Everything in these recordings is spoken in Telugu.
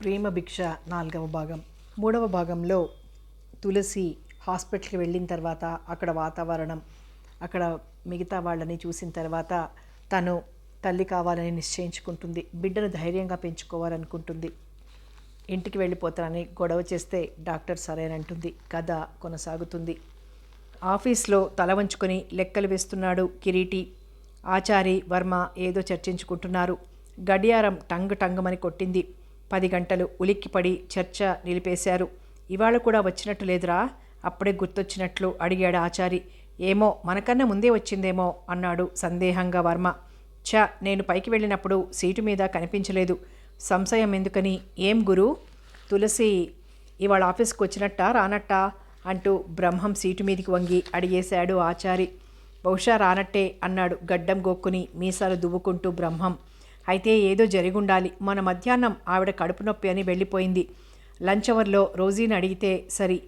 ప్రేమ భిక్ష 4వ భాగం. 3వ భాగంలో తులసి హాస్పిటల్కి వెళ్ళిన తర్వాత అక్కడ వాతావరణం, అక్కడ మిగతా వాళ్ళని చూసిన తర్వాత తను తల్లి కావాలని నిశ్చయించుకుంటుంది. బిడ్డను ధైర్యంగా పెంచుకోవాలనుకుంటుంది. ఇంటికి వెళ్ళిపోతానని గొడవ చేస్తే డాక్టర్ సరేనంటుంది. కథ కొనసాగుతుంది. ఆఫీస్లో తల వంచుకొని లెక్కలు వేస్తున్నాడు కిరీటి. ఆచారి వర్మ ఏదో చర్చించుకుంటున్నారు. గడియారం టంగ్ టంగమని కొట్టింది. 10 గంటలు. ఉలిక్కిపడి చర్చ నిలిపేశారు. ఇవాళ కూడా వచ్చినట్టు లేదురా? అప్పుడే గుర్తొచ్చినట్లు అడిగాడు ఆచారి. ఏమో, మనకన్నా ముందే వచ్చిందేమో అన్నాడు సందేహంగా వర్మ. నేను పైకి వెళ్ళినప్పుడు సీటు మీద కనిపించలేదు. సంశయం ఎందుకని? ఏం గురు, తులసి ఇవాళ ఆఫీస్కి వచ్చినట్టా రానట్టా అంటూ బ్రహ్మం సీటు మీదికి వంగి అడిగేశాడు ఆచారి. బహుశా రానట్టే అన్నాడు గడ్డం గోక్కుని మీసాలు దువ్వుకుంటూ బ్రహ్మం. అయితే ఏదో జరిగుండాలి. మన మధ్యాహ్నం ఆవిడ కడుపు నొప్పి అని వెళ్ళిపోయింది. లంచ్ అవర్లో రోజీని అడిగితే సరి.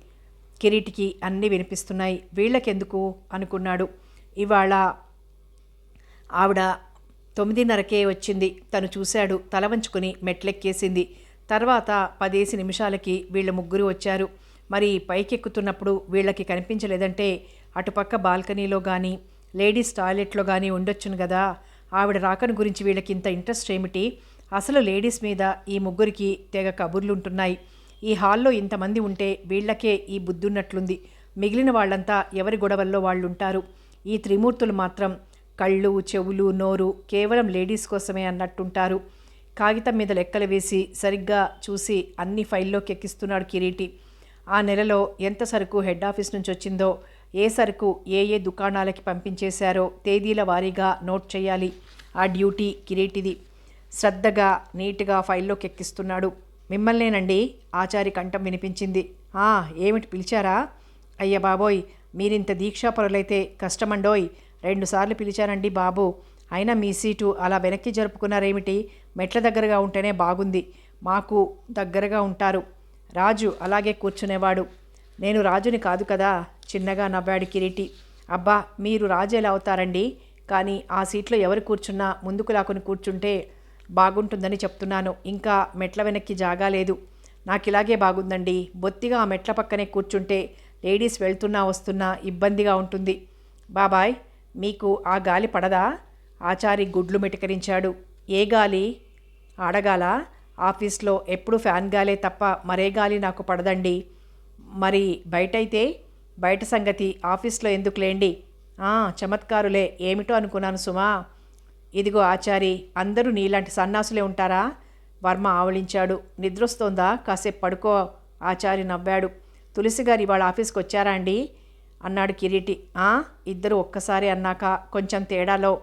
కిరీటికి అన్నీ వినిపిస్తున్నాయి. వీళ్ళకెందుకు అనుకున్నాడు. ఇవాళ ఆవిడ 9:30కే వచ్చింది. తను చూశాడు. తల వంచుకుని మెట్లెక్కేసింది. తర్వాత 10 నిమిషాలకి వీళ్ళ ముగ్గురు వచ్చారు. మరి పైకెక్కుతున్నప్పుడు వీళ్ళకి కనిపించలేదంటే అటుపక్క బాల్కనీలో కానీ లేడీస్ టాయిలెట్లో కానీ ఉండొచ్చును కదా. ఆవిడ రాకను గురించి వీళ్ళకి ఇంత ఇంట్రెస్ట్ ఏమిటి? అసలు లేడీస్ మీద ఈ ముగ్గురికి తెగ కబుర్లుంటున్నాయి. ఈ హాల్లో ఇంతమంది ఉంటే వీళ్ళకే ఈ బుద్ధున్నట్లుంది. మిగిలిన వాళ్ళంతా ఎవరి గొడవల్లో వాళ్ళుంటారు. ఈ త్రిమూర్తులు మాత్రం కళ్ళు, చెవులు, నోరు కేవలం లేడీస్ కోసమే అన్నట్టుంటారు. కాగితం మీద లెక్కలు వేసి సరిగ్గా చూసి అన్ని ఫైల్లోకి ఎక్కిస్తున్నాడు కిరీటి. ఆ నెలలో ఎంత సరుకు హెడ్ ఆఫీస్ నుంచి వచ్చిందో, ఏ సరుకు ఏ దుకాణాలకి పంపించేశారో తేదీల వారీగా నోట్ చేయాలి. ఆ డ్యూటీ కిరీటిది. శ్రద్ధగా నీట్గా ఫైల్లోకి ఎక్కిస్తున్నాడు. మిమ్మల్నేనండి, ఆచారి కంఠం వినిపించింది. ఏమిటి పిలిచారా? అయ్య బాబోయ్, మీరింత దీక్షాపరులైతే కష్టమండోయ్. 2 సార్లు పిలిచానండి బాబు. అయినా మీ సీటు అలా వెనక్కి జరుపుకున్నారేమిటి? మెట్ల దగ్గరగా ఉంటేనే బాగుంది. మాకు దగ్గరగా ఉంటారు. రాజు అలాగే కూర్చునేవాడు. నేను రాజుని కాదు కదా, చిన్నగా నవ్వాడు కిరీటి. అబ్బా, మీరు రాజు ఎలా అవుతారండి? కానీ ఆ సీట్లో ఎవరు కూర్చున్నా ముందుకు లాక్కుని కూర్చుంటే బాగుంటుందని చెప్తున్నాను. ఇంకా మెట్ల వెనక్కి జాగా లేదు. నాకు ఇలాగే బాగుందండి. బొత్తిగా ఆ మెట్ల పక్కనే కూర్చుంటే లేడీస్ వెళ్తున్నా వస్తున్నా ఇబ్బందిగా ఉంటుంది. బాబాయ్, మీకు ఆ గాలి పడదా? ఆచారి గుడ్లు మెటికరించాడు. ఏ గాలి? ఆడగాల? ఆఫీస్లో ఎప్పుడు ఫ్యాన్ గాలే తప్ప మరే గాలి నాకు పడదండి. మరి బయటైతే? బయట సంగతి ఆఫీస్లో ఎందుకులేండి. చమత్కారులే, ఏమిటో అనుకున్నాను సుమా. ఇదిగో ఆచారి, అందరూ నీలాంటి సన్నాసులే ఉంటారా? వర్మ ఆవలించాడు. నిద్రొస్తోందా? కాసేపు పడుకో. ఆచారి నవ్వాడు. తులసి గారు ఇవాళ ఆఫీస్కి వచ్చారా అండి అన్నాడు కిరీటి. ఇద్దరు ఒక్కసారి అన్నాక కొంచెం తేడాలో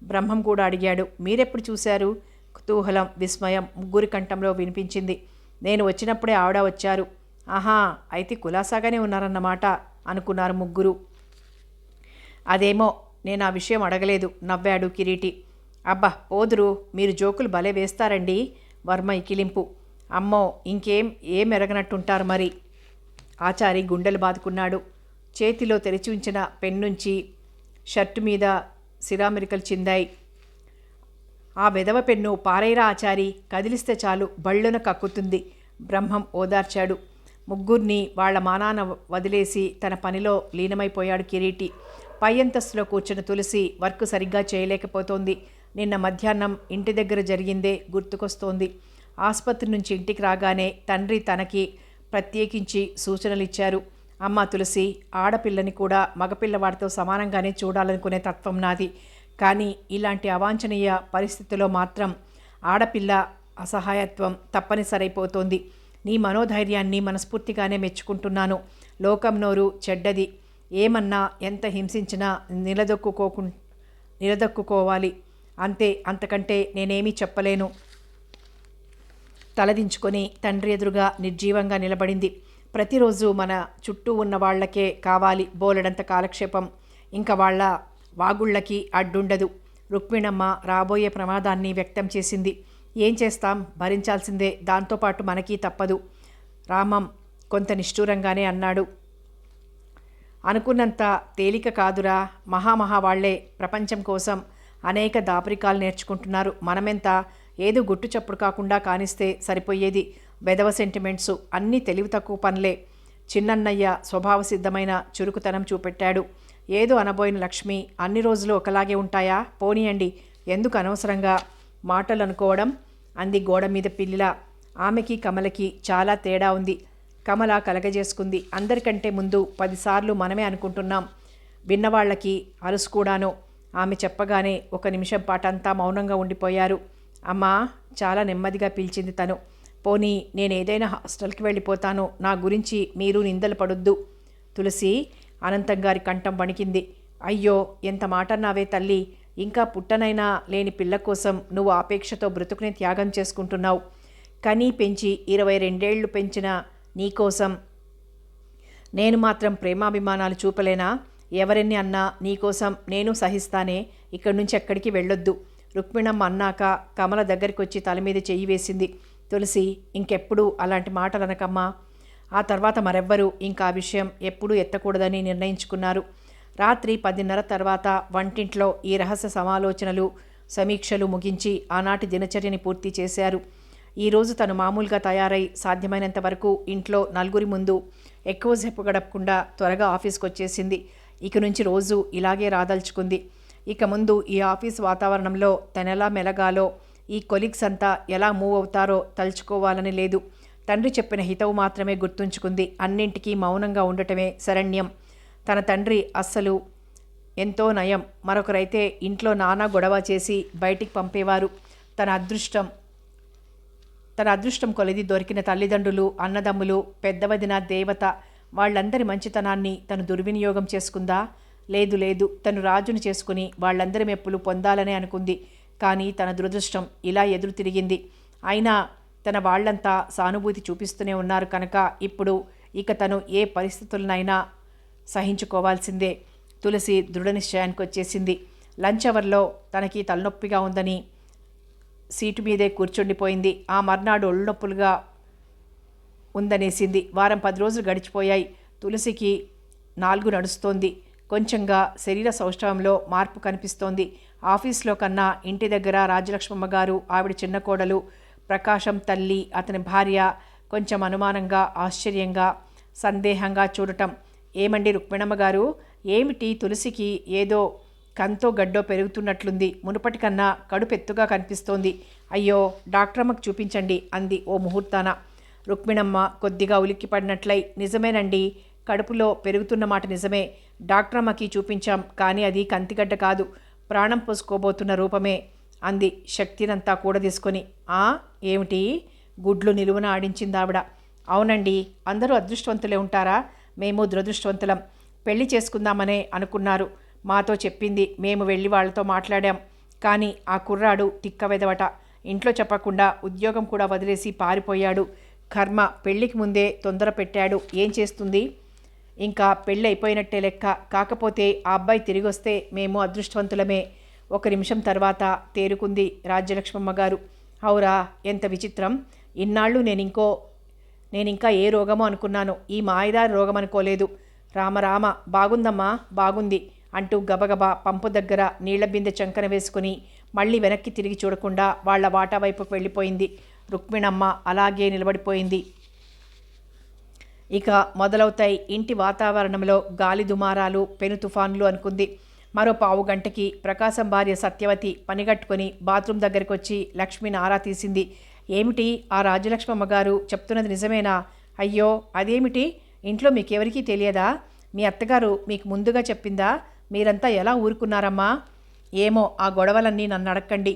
బ్రహ్మం కూడా అడిగాడు. మీరెప్పుడు చూశారు? కుతూహలం, విస్మయం ముగ్గురి కంఠంలో వినిపించింది. నేను వచ్చినప్పుడే ఆవిడ వచ్చారు. అయితే కులాసాగానే ఉన్నారన్నమాట అనుకున్నారు ముగ్గురు. అదేమో నేను ఆ విషయం అడగలేదు నవ్వాడు కిరీటి. అబ్బా పోదురు, మీరు జోకులు భలే వేస్తారండి. వర్మ ఇకిలింపు. అమ్మో, ఏం ఎరగనట్టుంటారు మరి. ఆచారి గుండెలు బాదుకున్నాడు. చేతిలో తెరిచి ఉంచిన పెన్నుంచి షర్టు మీద సిరామిరికలు చిందాయి. ఆ వెధవ పెన్ను పారైరా ఆచారి, కదిలిస్తే చాలు బళ్ళున కక్కుతుంది. బ్రహ్మం ఓదార్చాడు. ముగ్గురిని వాళ్ల మానాన వదిలేసి తన పనిలో లీనమైపోయాడు కిరీటి. పై అంతస్తులో కూర్చున్న తులసి వర్క్ సరిగ్గా చేయలేకపోతోంది. నిన్న మధ్యాహ్నం ఇంటి దగ్గర జరిగిందే గుర్తుకొస్తోంది. ఆసుపత్రి నుంచి ఇంటికి రాగానే తండ్రి తనకి ప్రత్యేకించి సూచనలిచ్చారు. అమ్మా తులసి, ఆడపిల్లని కూడా మగపిల్లవాడితో సమానంగానే చూడాలనుకునే తత్వం నాది. కానీ ఇలాంటి అవాంఛనీయ పరిస్థితిలో మాత్రం ఆడపిల్ల అసహాయత్వం తప్పనిసరైపోతోంది. నీ మనోధైర్యాన్ని మనస్ఫూర్తిగానే మెచ్చుకుంటున్నాను. లోకం నోరు చెడ్డది. ఏమన్నా ఎంత హింసించినా నిలదొక్కుకోవాలి అంతే. అంతకంటే నేనేమీ చెప్పలేను. తలదించుకొని తండ్రి ఎదురుగా నిర్జీవంగా నిలబడింది. ప్రతిరోజు మన చుట్టూ ఉన్న వాళ్లకే కావాలి బోలెడంత కాలక్షేపం. ఇంకా వాళ్ళ వాగుళ్ళకి అడ్డుండదు. రుక్మిణమ్మ రాబోయే ప్రమాదాన్ని వ్యక్తం చేసింది. ఏం చేస్తాం, భరించాల్సిందే. దాంతోపాటు మనకి తప్పదు. రామం కొంత నిష్ఠూరంగానే అన్నాడు. అనుకున్నంత తేలిక కాదురా. మహామహా వాళ్లే ప్రపంచం కోసం అనేక దాపరికాలు నేర్చుకుంటున్నారు. మనమెంత? ఏదో గుట్టు చప్పుడు కాకుండా కానిస్తే సరిపోయేది. వెధవ సెంటిమెంట్సు, అన్నీ తెలివి తక్కువ పనులే. చిన్నన్నయ్య స్వభావ సిద్ధమైన చురుకుతనం చూపెట్టాడు. ఏదో అనబోయిన లక్ష్మి, అన్ని రోజులు ఒకలాగే ఉంటాయా, పోనీయండి, ఎందుకు అనవసరంగా మాటలు అనుకోవడం అంది గోడ మీద పిల్లిలా. ఆమెకి కమలకి చాలా తేడా ఉంది. కమల కలగజేసుకుంది. అందరికంటే ముందు 10 సార్లు మనమే అనుకుంటున్నాం. విన్నవాళ్లకి అలుసు కూడాను. ఆమె చెప్పగానే 1 నిమిషం పాటంతా మౌనంగా ఉండిపోయారు. అమ్మా, చాలా నెమ్మదిగా పిలిచింది తను. పోనీ నేనేదైనా హాస్టల్కి వెళ్ళిపోతాను, నా గురించి మీరు నిందలు పడొద్దు. తులసి, అనంతంగారి కంఠం వణికింది. అయ్యో, ఎంత మాటన్నావే తల్లి, ఇంకా పుట్టనైనా లేని పిల్ల కోసం నువ్వు ఆపేక్షతో బ్రతుకుని త్యాగం చేసుకుంటున్నావు. కనీ పెంచి 22 పెంచిన నీకోసం నేను మాత్రం ప్రేమాభిమానాలు చూపలేనా? ఎవరెన్ని అన్నా నీకోసం నేను సహిస్తానే. ఇక్కడి నుంచి ఎక్కడికి వెళ్ళొద్దు. రుక్మిణమ్మ అన్నాక కమల దగ్గరికి వచ్చి తల మీద చెయ్యి వేసింది. తులసి, ఇంకెప్పుడు అలాంటి మాటలు అనకమ్మా. ఆ తర్వాత మరెవ్వరూ ఇంకా ఆ విషయం ఎప్పుడూ ఎత్తకూడదని నిర్ణయించుకున్నారు. రాత్రి 10:30 తర్వాత వంటింట్లో ఈ రహస్య సమాలోచనలు, సమీక్షలు ముగించి ఆనాటి దినచర్యని పూర్తి చేశారు. ఈరోజు తను మామూలుగా తయారై సాధ్యమైనంత వరకు ఇంట్లో నలుగురి ముందు ఎక్కువసేపు గడపకుండా త్వరగా ఆఫీస్కి వచ్చేసింది. ఇక నుంచి రోజు ఇలాగే రాదలుచుకుంది. ఇక ముందు ఈ ఆఫీస్ వాతావరణంలో తనెలా మెలగాలో, ఈ కొలీగ్స్ అంతా ఎలా మూవ్ అవుతారో తలుచుకోవాలని లేదు. తండ్రి చెప్పిన హితవు మాత్రమే గుర్తుంచుకుంది. అన్నింటికీ మౌనంగా ఉండటమే శరణ్యం. తన తండ్రి అస్సలు ఎంతో నయం. మరొకరైతే ఇంట్లో నానా గొడవ చేసి బయటికి పంపేవారు. తన అదృష్టం కొలిది దొరికిన తల్లిదండ్రులు, అన్నదమ్ములు, పెద్దవదిన, దేవత, వాళ్ళందరి మంచితనాన్ని తను దుర్వినియోగం చేసుకుందా? లేదు, తను రాజును చేసుకుని వాళ్ళందరి మెప్పులు పొందాలనే అనుకుంది. కానీ తన దురదృష్టం ఇలా ఎదురు తిరిగింది. అయినా తన వాళ్లంతా సానుభూతి చూపిస్తూనే ఉన్నారు కనుక ఇప్పుడు ఇక తను ఏ పరిస్థితులనైనా సహించుకోవాల్సిందే. తులసి దృఢ నిశ్చయానికి వచ్చేసింది. లంచ్ అవర్లో తనకి తలనొప్పిగా ఉందని సీటు మీదే కూర్చుండిపోయింది. ఆ మర్నాడు ఒళ్ళునొప్పులుగా ఉందనేసింది. వారం 10 రోజులు గడిచిపోయాయి. తులసికి 4 నడుస్తోంది. కొంచెంగా శరీర సౌష్ఠవంలో మార్పు కనిపిస్తోంది. ఆఫీస్లో కన్నా ఇంటి దగ్గర రాజలక్ష్మమ్మ గారు, ఆవిడ చిన్న కోడలు, ప్రకాశం తల్లి, అతని భార్య కొంచెం అనుమానంగా, ఆశ్చర్యంగా, సందేహంగా చూడటం. ఏమండి రుక్మిణమ్మ గారు, ఏమిటి తులసికి ఏదో కంతో గడ్డో పెరుగుతున్నట్లుంది. మునుపటి కన్నా కడుపు ఎత్తుగా కనిపిస్తోంది. అయ్యో, డాక్టరమ్మకు చూపించండి అంది ఓ ముహూర్తాన. రుక్మిణమ్మ కొద్దిగా ఉలిక్కిపడినట్లయి, నిజమేనండి, కడుపులో పెరుగుతున్న మాట నిజమే. డాక్టరమ్మకి చూపించాం, కానీ అది కంతిగడ్డ కాదు, ప్రాణం పోసుకోబోతున్న రూపమే అంది శక్తినంతా కూడా తీసుకొని. ఏమిటి? గుడ్లు నిలువున ఆడించిందావిడ. అవునండి, అందరూ అదృష్టవంతులే ఉంటారా? మేము దురదృష్టవంతులం. పెళ్లి చేసుకుందామనే అనుకున్నారు. మాతో చెప్పింది. మేము వెళ్ళి వాళ్ళతో మాట్లాడాం. కానీ ఆ కుర్రాడు తిక్క వెదవట. ఇంట్లో చెప్పకుండా ఉద్యోగం కూడా వదిలేసి పారిపోయాడు. కర్మ, పెళ్లికి ముందే తొందర పెట్టాడు. ఏం చేస్తుంది? ఇంకా పెళ్ళి అయిపోయినట్టే లెక్క. కాకపోతే ఆ అబ్బాయి తిరిగి వస్తే మేము అదృష్టవంతులమే. 1 నిమిషం తర్వాత తేరుకుంది రాజ్యలక్ష్మమ్మ గారు. అవురా, ఎంత విచిత్రం. ఇన్నాళ్ళు నేనింకా ఏ రోగమో అనుకున్నాను. ఈ మాయదారి రోగం అనుకోలేదు. రామరామ, బాగుందమ్మా, బాగుంది అంటూ గబగబా పంపు దగ్గర నీళ్ల బిందె చంకన వేసుకుని మళ్ళీ వెనక్కి తిరిగి చూడకుండా వాళ్ల వాటా వైపుకు వెళ్ళిపోయింది. రుక్మిణమ్మ అలాగే నిలబడిపోయింది. ఇక మొదలవుతాయి ఇంటి వాతావరణంలో గాలి దుమారాలు, పెను తుఫాన్లు అనుకుంది. మరో 15 గంటకి ప్రకాశం భార్య సత్యవతి పనిగట్టుకుని బాత్రూమ్ దగ్గరికి వచ్చి లక్ష్మిని ఆరా తీసింది. ఏమిటి, ఆ రాజలక్ష్మమ్మ గారు చెప్తున్నది నిజమేనా? అయ్యో, అదేమిటి, ఇంట్లో మీకెవరికీ తెలియదా? మీ అత్తగారు మీకు ముందుగా చెప్పిందా? మీరంతా ఎలా ఊరుకున్నారమ్మా? ఏమో, ఆ గొడవలన్నీ నన్ను అడక్కండి.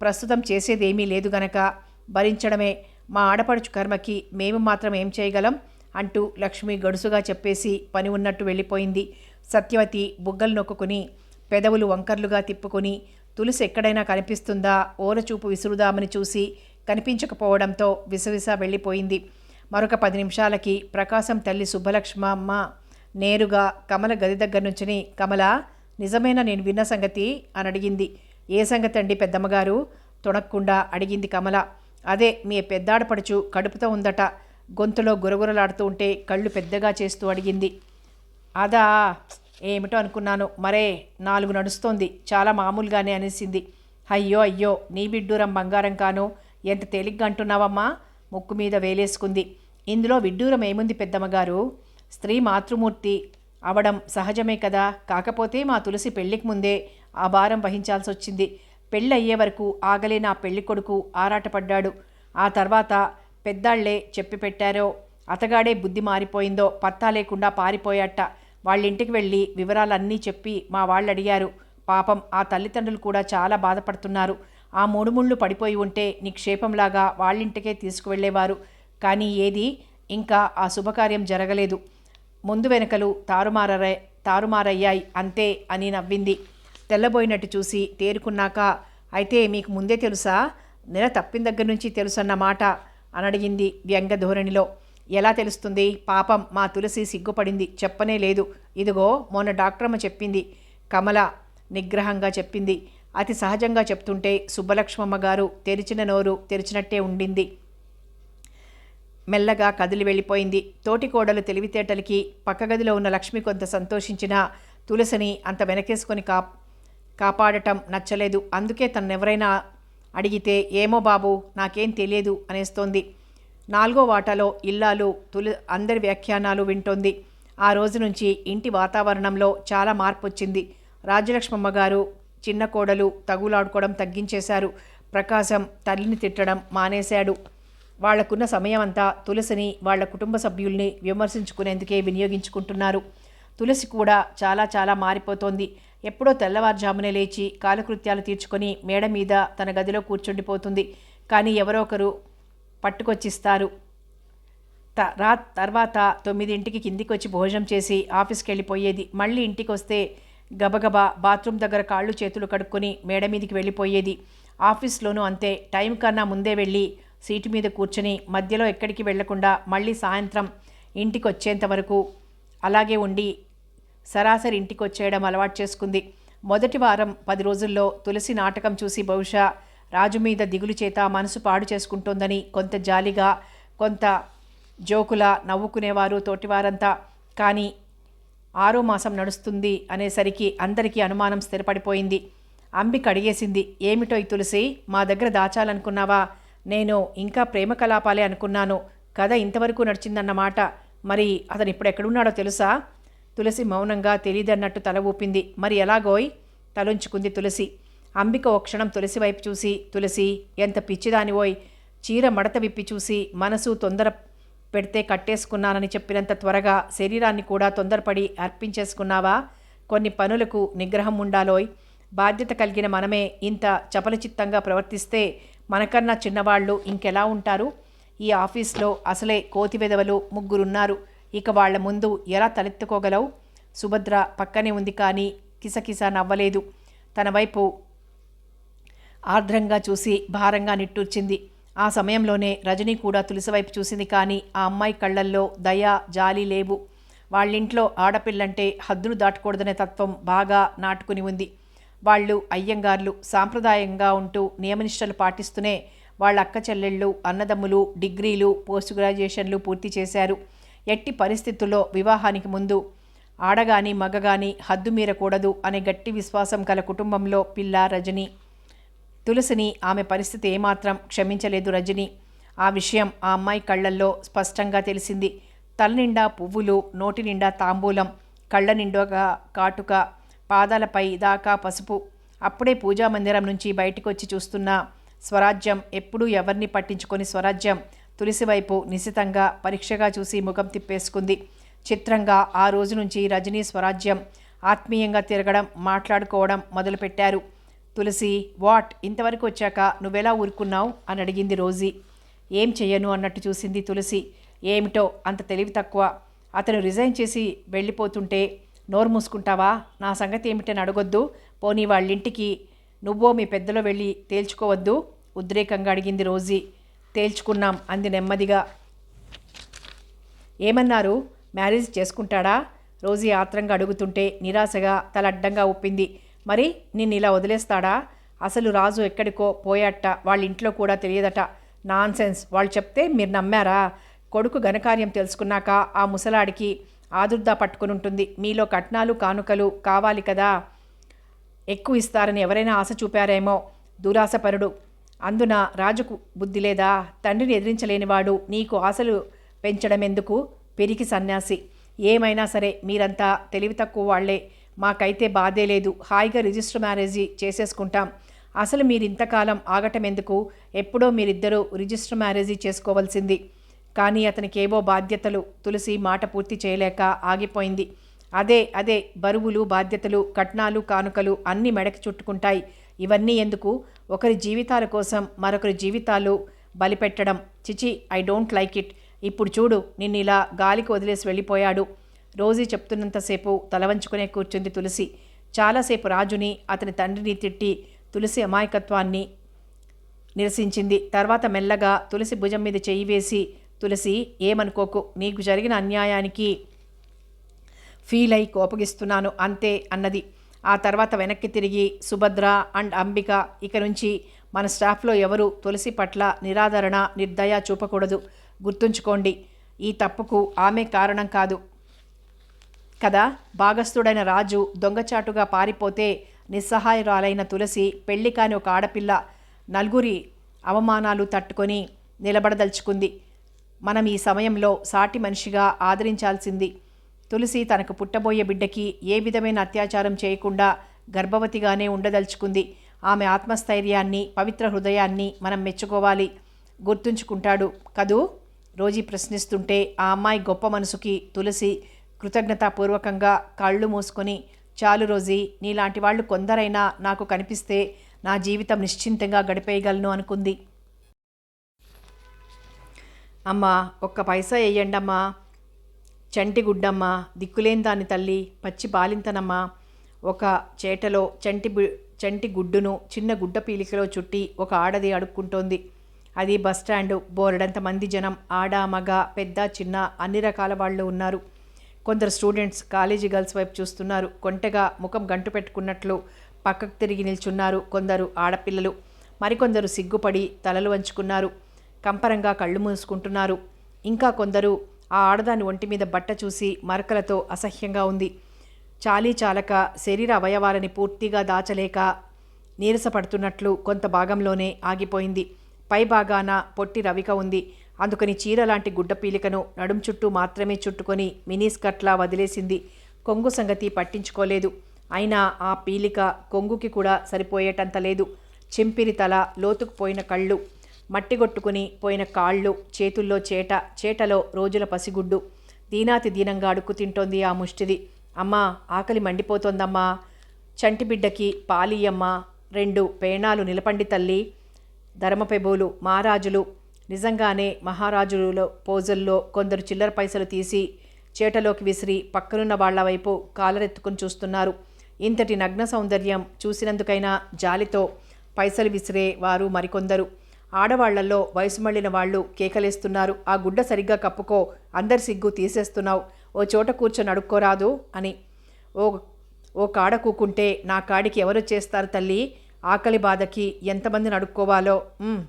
ప్రస్తుతం చేసేదేమీ లేదు గనక భరించడమే. మా ఆడపడుచు కర్మకి మేము మాత్రం ఏం చేయగలం అంటూ లక్ష్మి గడుసుగా చెప్పేసి పని ఉన్నట్టు వెళ్ళిపోయింది. సత్యవతి బుగ్గలు నొక్కుని పెదవులు వంకర్లుగా తిప్పుకొని తులసి ఎక్కడైనా కనిపిస్తుందా ఓరచూపు విసురుదామని చూసి కనిపించకపోవడంతో విసవిస వెళ్ళిపోయింది. మరొక 10 నిమిషాలకి ప్రకాశం తల్లి సుబ్బలక్ష్మమ్మ నేరుగా కమల గది దగ్గర నుంచుని, కమల, నిజమేనా నేను విన్న సంగతి అని అడిగింది. ఏ సంగతి అండి పెద్దమ్మగారు? తొణక్కుండా అడిగింది కమల. అదే, మీ పెద్దాడపడుచు కడుపుతో ఉందట. గొంతులో గురగురలాడుతూ ఉంటే కళ్ళు పెద్దగా చేస్తూ అడిగింది. అదా, ఏమిటో అనుకున్నాను. మరే 4 నడుస్తోంది, చాలా మామూలుగానే అనేసింది. అయ్యో అయ్యో, నీ విడ్డూరం బంగారం కాను, ఎంత తేలిగ్గా అంటున్నావమ్మా. ముక్కు మీద వేలేసుకుంది. ఇందులో విడ్డూరం ఏముంది పెద్దమ్మగారు? స్త్రీ మాతృమూర్తి అవడం సహజమే కదా. కాకపోతే మా తులసి పెళ్లికి ముందే ఆ భారం వహించాల్సి వచ్చింది. పెళ్ళి అయ్యే వరకు ఆగలేని ఆ పెళ్లి కొడుకు ఆరాటపడ్డాడు. ఆ తర్వాత పెద్దాళ్లే చెప్పి పెట్టారో అతగాడే బుద్ధి మారిపోయిందో పత్తా లేకుండా పారిపోయాట. వాళ్ళింటికి వెళ్ళి వివరాలన్నీ చెప్పి మా వాళ్ళు అడిగారు. పాపం ఆ తల్లిదండ్రులు కూడా చాలా బాధపడుతున్నారు. ఆ మూడు ముళ్ళు పడిపోయి ఉంటే నిక్షేపంలాగా వాళ్ళింటికే తీసుకువెళ్ళేవారు. కానీ ఏది ఇంకా ఆ శుభకార్యం జరగలేదు. ముందు వెనకలు తారుమారయ్యాయి అంతే అని నవ్వింది. తెల్లబోయినట్టు చూసి తేరుకున్నాక, అయితే మీకు ముందే తెలుసా? నెల తప్పిన దగ్గర నుంచి తెలుసన్నమాట అని అడిగింది వ్యంగ్య ధోరణిలో. ఎలా తెలుస్తుంది? పాపం మా తులసి సిగ్గుపడింది. చెప్పనే లేదు. ఇదిగో మొన్న డాక్టరమ్మ చెప్పింది. కమల నిగ్రహంగా చెప్పింది. అతి సహజంగా చెప్తుంటే సుబ్బలక్ష్మమ్మ గారు తెరిచిన నోరు తెరిచినట్టే ఉండింది. మెల్లగా కదిలి వెళ్ళిపోయింది. తోటికోడలు తెలివితేటలకి పక్కగదిలో ఉన్న లక్ష్మి కొంత సంతోషించిన తులసిని అంత వెనకేసుకొని కాపాడటం నచ్చలేదు. అందుకే తన్నెవరైనా అడిగితే ఏమో బాబు నాకేం తెలియదు అనేస్తోంది. 4వ వాటాలో ఇల్లాలు అందరి వ్యాఖ్యానాలు వింటోంది. ఆ రోజు నుంచి ఇంటి వాతావరణంలో చాలా మార్పు వచ్చింది. రాజ్యలక్ష్మమ్మ గారు చిన్న కోడలు తగులాడుకోవడం తగ్గించేశారు. ప్రకాశం తల్లిని తిట్టడం మానేశాడు. వాళ్లకున్న సమయం అంతా తులసిని వాళ్ల కుటుంబ సభ్యుల్ని విమర్శించుకునేందుకే వినియోగించుకుంటున్నారు. తులసి కూడా చాలా చాలా మారిపోతోంది. ఎప్పుడో తెల్లవారుజామునే లేచి కాలకృత్యాలు తీర్చుకొని మేడ మీద తన గదిలో కూర్చుండిపోతుంది. కానీ ఎవరో ఒకరు పట్టుకొచ్చిస్తారు. తర్వాత 9ంటికి కిందికి వచ్చి భోజనం చేసి ఆఫీస్కి వెళ్ళిపోయేది. మళ్ళీ ఇంటికి వస్తే గబగబా బాత్రూమ్ దగ్గర కాళ్ళు చేతులు కడుక్కొని మేడ మీదకి వెళ్ళిపోయేది. ఆఫీస్లోనూ అంతే. టైం కన్నా ముందే వెళ్ళి సీటు మీద కూర్చొని మధ్యలో ఎక్కడికి వెళ్లకుండా మళ్ళీ సాయంత్రం ఇంటికి వచ్చేంత వరకు అలాగే ఉండి సరాసరి ఇంటికి వచ్చేయడం అలవాటు చేసుకుంది. మొదటి వారం 10 రోజుల్లో తులసి నాటకం చూసి బహుశా రాజు మీద దిగులు చేత మనసు పాడు చేసుకుంటోందని కొంత జాలిగా కొంత జోకులా నవ్వుకునేవారు తోటివారంతా. కానీ 6వ మాసం నడుస్తుంది అనేసరికి అందరికీ అనుమానం స్థిరపడిపోయింది. అంబిక అడిగేసింది, ఏమిటో ఈ తులసి, మా దగ్గర దాచాలనుకున్నావా? నేను ఇంకా ప్రేమ కలాపాలే అనుకున్నాను. కథ ఇంతవరకు నడిచిందన్నమాట. మరి అతను ఇప్పుడు ఎక్కడున్నాడో తెలుసా? తులసి మౌనంగా తెలియదన్నట్టు తల ఊపింది. మరి ఎలాగోయ్? తలుంచుకుంది తులసి. అంబిక ఓ క్షణం తులసి వైపు చూసి, తులసి ఎంత పిచ్చిదానివోయ్, చీర మడత విప్పి చూసి మనసు తొందర పెడితే కట్టేసుకున్నానని చెప్పినంత త్వరగా శరీరాన్ని కూడా తొందరపడి అర్పించేసుకున్నావా? కొన్ని పనులకు నిగ్రహం ఉండాలోయ్. బాధ్యత కలిగిన మనమే ఇంత చపలచిత్తంగా ప్రవర్తిస్తే మనకన్నా చిన్నవాళ్ళు ఇంకెలా ఉంటారు? ఈ ఆఫీస్లో అసలే కోతి వెధవలు 3 ఇక వాళ్ల ముందు ఎలా తలెత్తుకోగలవు? సుభద్ర పక్కనే ఉంది కానీ కిసకిస నవ్వలేదు. తన వైపు ఆర్ద్రంగా చూసి భారంగా నిట్టూర్చింది. ఆ సమయంలోనే రజనీ కూడా తులసి వైపు చూసింది. కానీ ఆ అమ్మాయి కళ్ళల్లో దయ జాలి లేవు. వాళ్ళింట్లో ఆడపిల్లంటే హద్దులు దాటకూడదనే తత్వం బాగా నాటుకుని ఉంది. వాళ్ళు అయ్యంగార్లు సాంప్రదాయంగా ఉంటూ నియమనిష్టలు పాటిస్తూనే వాళ్ళ అక్క చెల్లెళ్ళు అన్నదమ్ములు డిగ్రీలు పోస్ట్ గ్రాడ్యుయేషన్లు పూర్తి చేశారు. ఎట్టి పరిస్థితుల్లో వివాహానికి ముందు ఆడగాని మగగాని హద్దు మీరకూడదు అనే గట్టి విశ్వాసం గల కుటుంబంలో పిల్ల రజని. తులసిని ఆమె పరిస్థితి ఏమాత్రం క్షమించలేదు రజని. ఆ విషయం ఆ అమ్మాయి కళ్ళల్లో స్పష్టంగా తెలిసింది. తల నిండా పువ్వులు, నోటి నిండా తాంబూలం, కళ్ళ నిండుగా కాటుక, పాదాలపై దాకా పసుపు. అప్పుడే పూజామందిరం నుంచి బయటికి వచ్చి చూస్తున్న స్వరాజ్యం ఎప్పుడూ ఎవరిని పట్టించుకొని స్వరాజ్యం తులసి వైపు నిశితంగా పరీక్షగా చూసి ముఖం తిప్పేసుకుంది. చిత్రంగా ఆ రోజు నుంచి రజనీ స్వరాజ్యం ఆత్మీయంగా తిరగడం మాట్లాడుకోవడం మొదలుపెట్టారు. తులసి, వాట్, ఇంతవరకు వచ్చాక నువ్వెలా ఊరుకున్నావు అని అడిగింది రోజీ. ఏం చెయ్యను అన్నట్టు చూసింది తులసి. ఏమిటో అంత తెలివి తక్కువ. అతను రిజైన్ చేసి వెళ్ళిపోతుంటే నోరు మూసుకుంటావా? నా సంగతి ఏమిటని అడగొద్దు. పోనీ వాళ్ళింటికి నువ్వో మీ పెద్దలో వెళ్ళి తేల్చుకోవద్దు? ఉద్రేకంగా అడిగింది రోజీ. తేల్చుకున్నాం అంది నెమ్మదిగా. ఏమన్నారు? మ్యారేజ్ చేసుకుంటాడా? రోజీ ఆత్రంగా అడుగుతుంటే నిరాశగా తల అడ్డంగా ఊపింది. మరి నిన్ను ఇలా వదిలేస్తాడా? అసలు రాజు ఎక్కడికో పోయాట, వాళ్ళ ఇంట్లో కూడా తెలియదట. నాన్సెన్స్. వాళ్ళు చెప్తే మీరు నమ్మారా? కొడుకు ఘనకార్యం తెలుసుకున్నాక ఆ ముసలాడికి ఆదుర్దా పట్టుకుని ఉంటుంది. మీలో కట్నాలు కానుకలు కావాలి కదా, ఎక్కువ ఇస్తారని ఎవరైనా ఆశ చూపారేమో. దురాశపరుడు. అందున రాజుకు బుద్ధి లేదా? తండ్రిని ఎదిరించలేనివాడు నీకు ఆశలు పెంచడమెందుకు? పిరికి సన్యాసి. ఏమైనా సరే మీరంతా తెలివి తక్కువ వాళ్లే. మాకైతే బాధే లేదు. హాయిగా రిజిస్టర్ మ్యారేజీ చేసేసుకుంటాం. అసలు మీరింతకాలం ఆగటం ఎందుకు? ఎప్పుడో మీరిద్దరూ రిజిస్టర్ మ్యారేజీ చేసుకోవాల్సింది. కానీ అతనికేవో బాధ్యతలు. తులసి మాట పూర్తి చేయలేక ఆగిపోయింది. అదే బరువులు, బాధ్యతలు, కట్నాలు, కానుకలు అన్నీ మెడకి చుట్టుకుంటాయి. ఇవన్నీ ఎందుకు? ఒకరి జీవితాల కోసం మరొకరి జీవితాలు బలిపెట్టడం. చిచి, ఐ డోంట్ లైక్ ఇట్. ఇప్పుడు చూడు, నిన్నిలా గాలికి వదిలేసి వెళ్ళిపోయాడు. రోజీ చెప్తున్నంతసేపు తలవంచుకునే కూర్చుంది తులసి. చాలాసేపు రాజుని, అతని తండ్రిని తిట్టి తులసి అమాయకత్వాన్ని నిరసించింది. తర్వాత మెల్లగా తులసి భుజం మీద చెయ్యి వేసి, తులసి, ఏమనుకోకు, నీకు జరిగిన అన్యాయానికి ఫీల్ అయి కోపగిస్తున్నాను అంతే అన్నది. ఆ తర్వాత వెనక్కి తిరిగి, సుభద్ర అండ్ అంబిక, ఇక నుంచి మన స్టాఫ్లో ఎవరు తులసి పట్ల నిరాదరణ, నిర్దయ చూపకూడదు. గుర్తుంచుకోండి. ఈ తప్పుకు ఆమె కారణం కాదు కదా. భాగస్థుడైన రాజు దొంగచాటుగా పారిపోతే నిస్సహాయురాలైన తులసి పెళ్లి కాని ఒక ఆడపిల్ల నలుగురి అవమానాలు తట్టుకొని నిలబడదలుచుకుంది. మనం ఈ సమయంలో సాటి మనిషిగా ఆదరించాల్సింది. తులసి తనకు పుట్టబోయే బిడ్డకి ఏ విధమైన అత్యాచారం చేయకుండా గర్భవతిగానే ఉండదలుచుకుంది. ఆమె ఆత్మస్థైర్యాన్ని, పవిత్ర హృదయాన్ని మనం మెచ్చుకోవాలి. గుర్తుంచుకుంటాడు కదూ? రోజీ ప్రశ్నిస్తుంటే ఆ అమ్మాయి గొప్ప మనసుకి తులసి కృతజ్ఞతాపూర్వకంగా కళ్ళు మూసుకొని, చాలు రోజీ, నీలాంటి వాళ్ళు కొందరైనా నాకు కనిపిస్తే నా జీవితం నిశ్చింతంగా గడిపేయగలను అనుకుంది. అమ్మా, ఒక్క పైసా వేయండమ్మా. చంటి గుడ్డమ్మా, దిక్కులేని దాని తల్లి, పచ్చి బాలింతనమ్మా. ఒక చేటలో చంటి గుడ్డును చిన్న గుడ్డ పీలికలో చుట్టి ఒక ఆడది అడుక్కుంటోంది. అది బస్టాండు. బోరడంత మంది జనం, ఆడ, మగ, పెద్ద, చిన్న, అన్ని రకాల వాళ్ళు ఉన్నారు. కొందరు స్టూడెంట్స్ కాలేజీ గర్ల్స్ వైపు చూస్తున్నారు. కొంటెగా ముఖం గంటు పెట్టుకున్నట్లు పక్కకు తిరిగి నిల్చున్నారు కొందరు ఆడపిల్లలు. మరికొందరు సిగ్గుపడి తలలు వంచుకున్నారు. కంపరంగా కళ్ళు మూసుకుంటున్నారు. ఇంకా కొందరు ఆ ఆడదాని ఒంటి మీద బట్ట చూసి మరకలతో అసహ్యంగా ఉంది. చాలీ చాలక శరీర అవయవాలని పూర్తిగా దాచలేక నీరసపడుతున్నట్లు కొంత భాగంలోనే ఆగిపోయింది. పై భాగాన పొట్టి రవిక ఉంది. అందుకని చీర లాంటి గుడ్డ పీలికను నడుం చుట్టూ మాత్రమే చుట్టుకొని మినీ స్కర్ట్లా వదిలేసింది. కొంగు సంగతి పట్టించుకోలేదు. అయినా ఆ పీలిక కొంగుకి కూడా సరిపోయేటంత లేదు. చెంపిరి తల, లోతుకుపోయిన కళ్ళు, మట్టిగొట్టుకుని పోయిన కాళ్ళు, చేతుల్లో చేటలో రోజుల పసిగుడ్డు. దీనాతి దీనంగా అడుక్కు తింటోంది ఆ ముష్టిది. అమ్మా, ఆకలి మండిపోతోందమ్మా. చంటిబిడ్డకి పాలియమ్మా. 2 పేణాలు నిలపండి తల్లి. ధర్మపెబోలు, మహారాజులు, నిజంగానే మహారాజులలో పోజుల్లో కొందరు చిల్లర పైసలు తీసి చేటలోకి విసిరి పక్కనున్న వాళ్ల వైపు కాలరెత్తుకుని చూస్తున్నారు. ఇంతటి నగ్న సౌందర్యం చూసినందుకైనా జాలితో పైసలు విసిరే వారు మరికొందరు. ఆడవాళ్లలో వయసు మళ్ళిన వాళ్ళు కేకలేస్తున్నారు. ఆ గుడ్డ సరిగ్గా కప్పుకో, అందరి సిగ్గు తీసేస్తున్నావు, ఓ చోట కూర్చొని అడుక్కోరాదు అని. ఓ కాడ కూకుంటే నా కాడికి ఎవరు చేస్తారు తల్లి? ఆకలి బాధకి ఎంతమందిని అడుక్కోవాలో.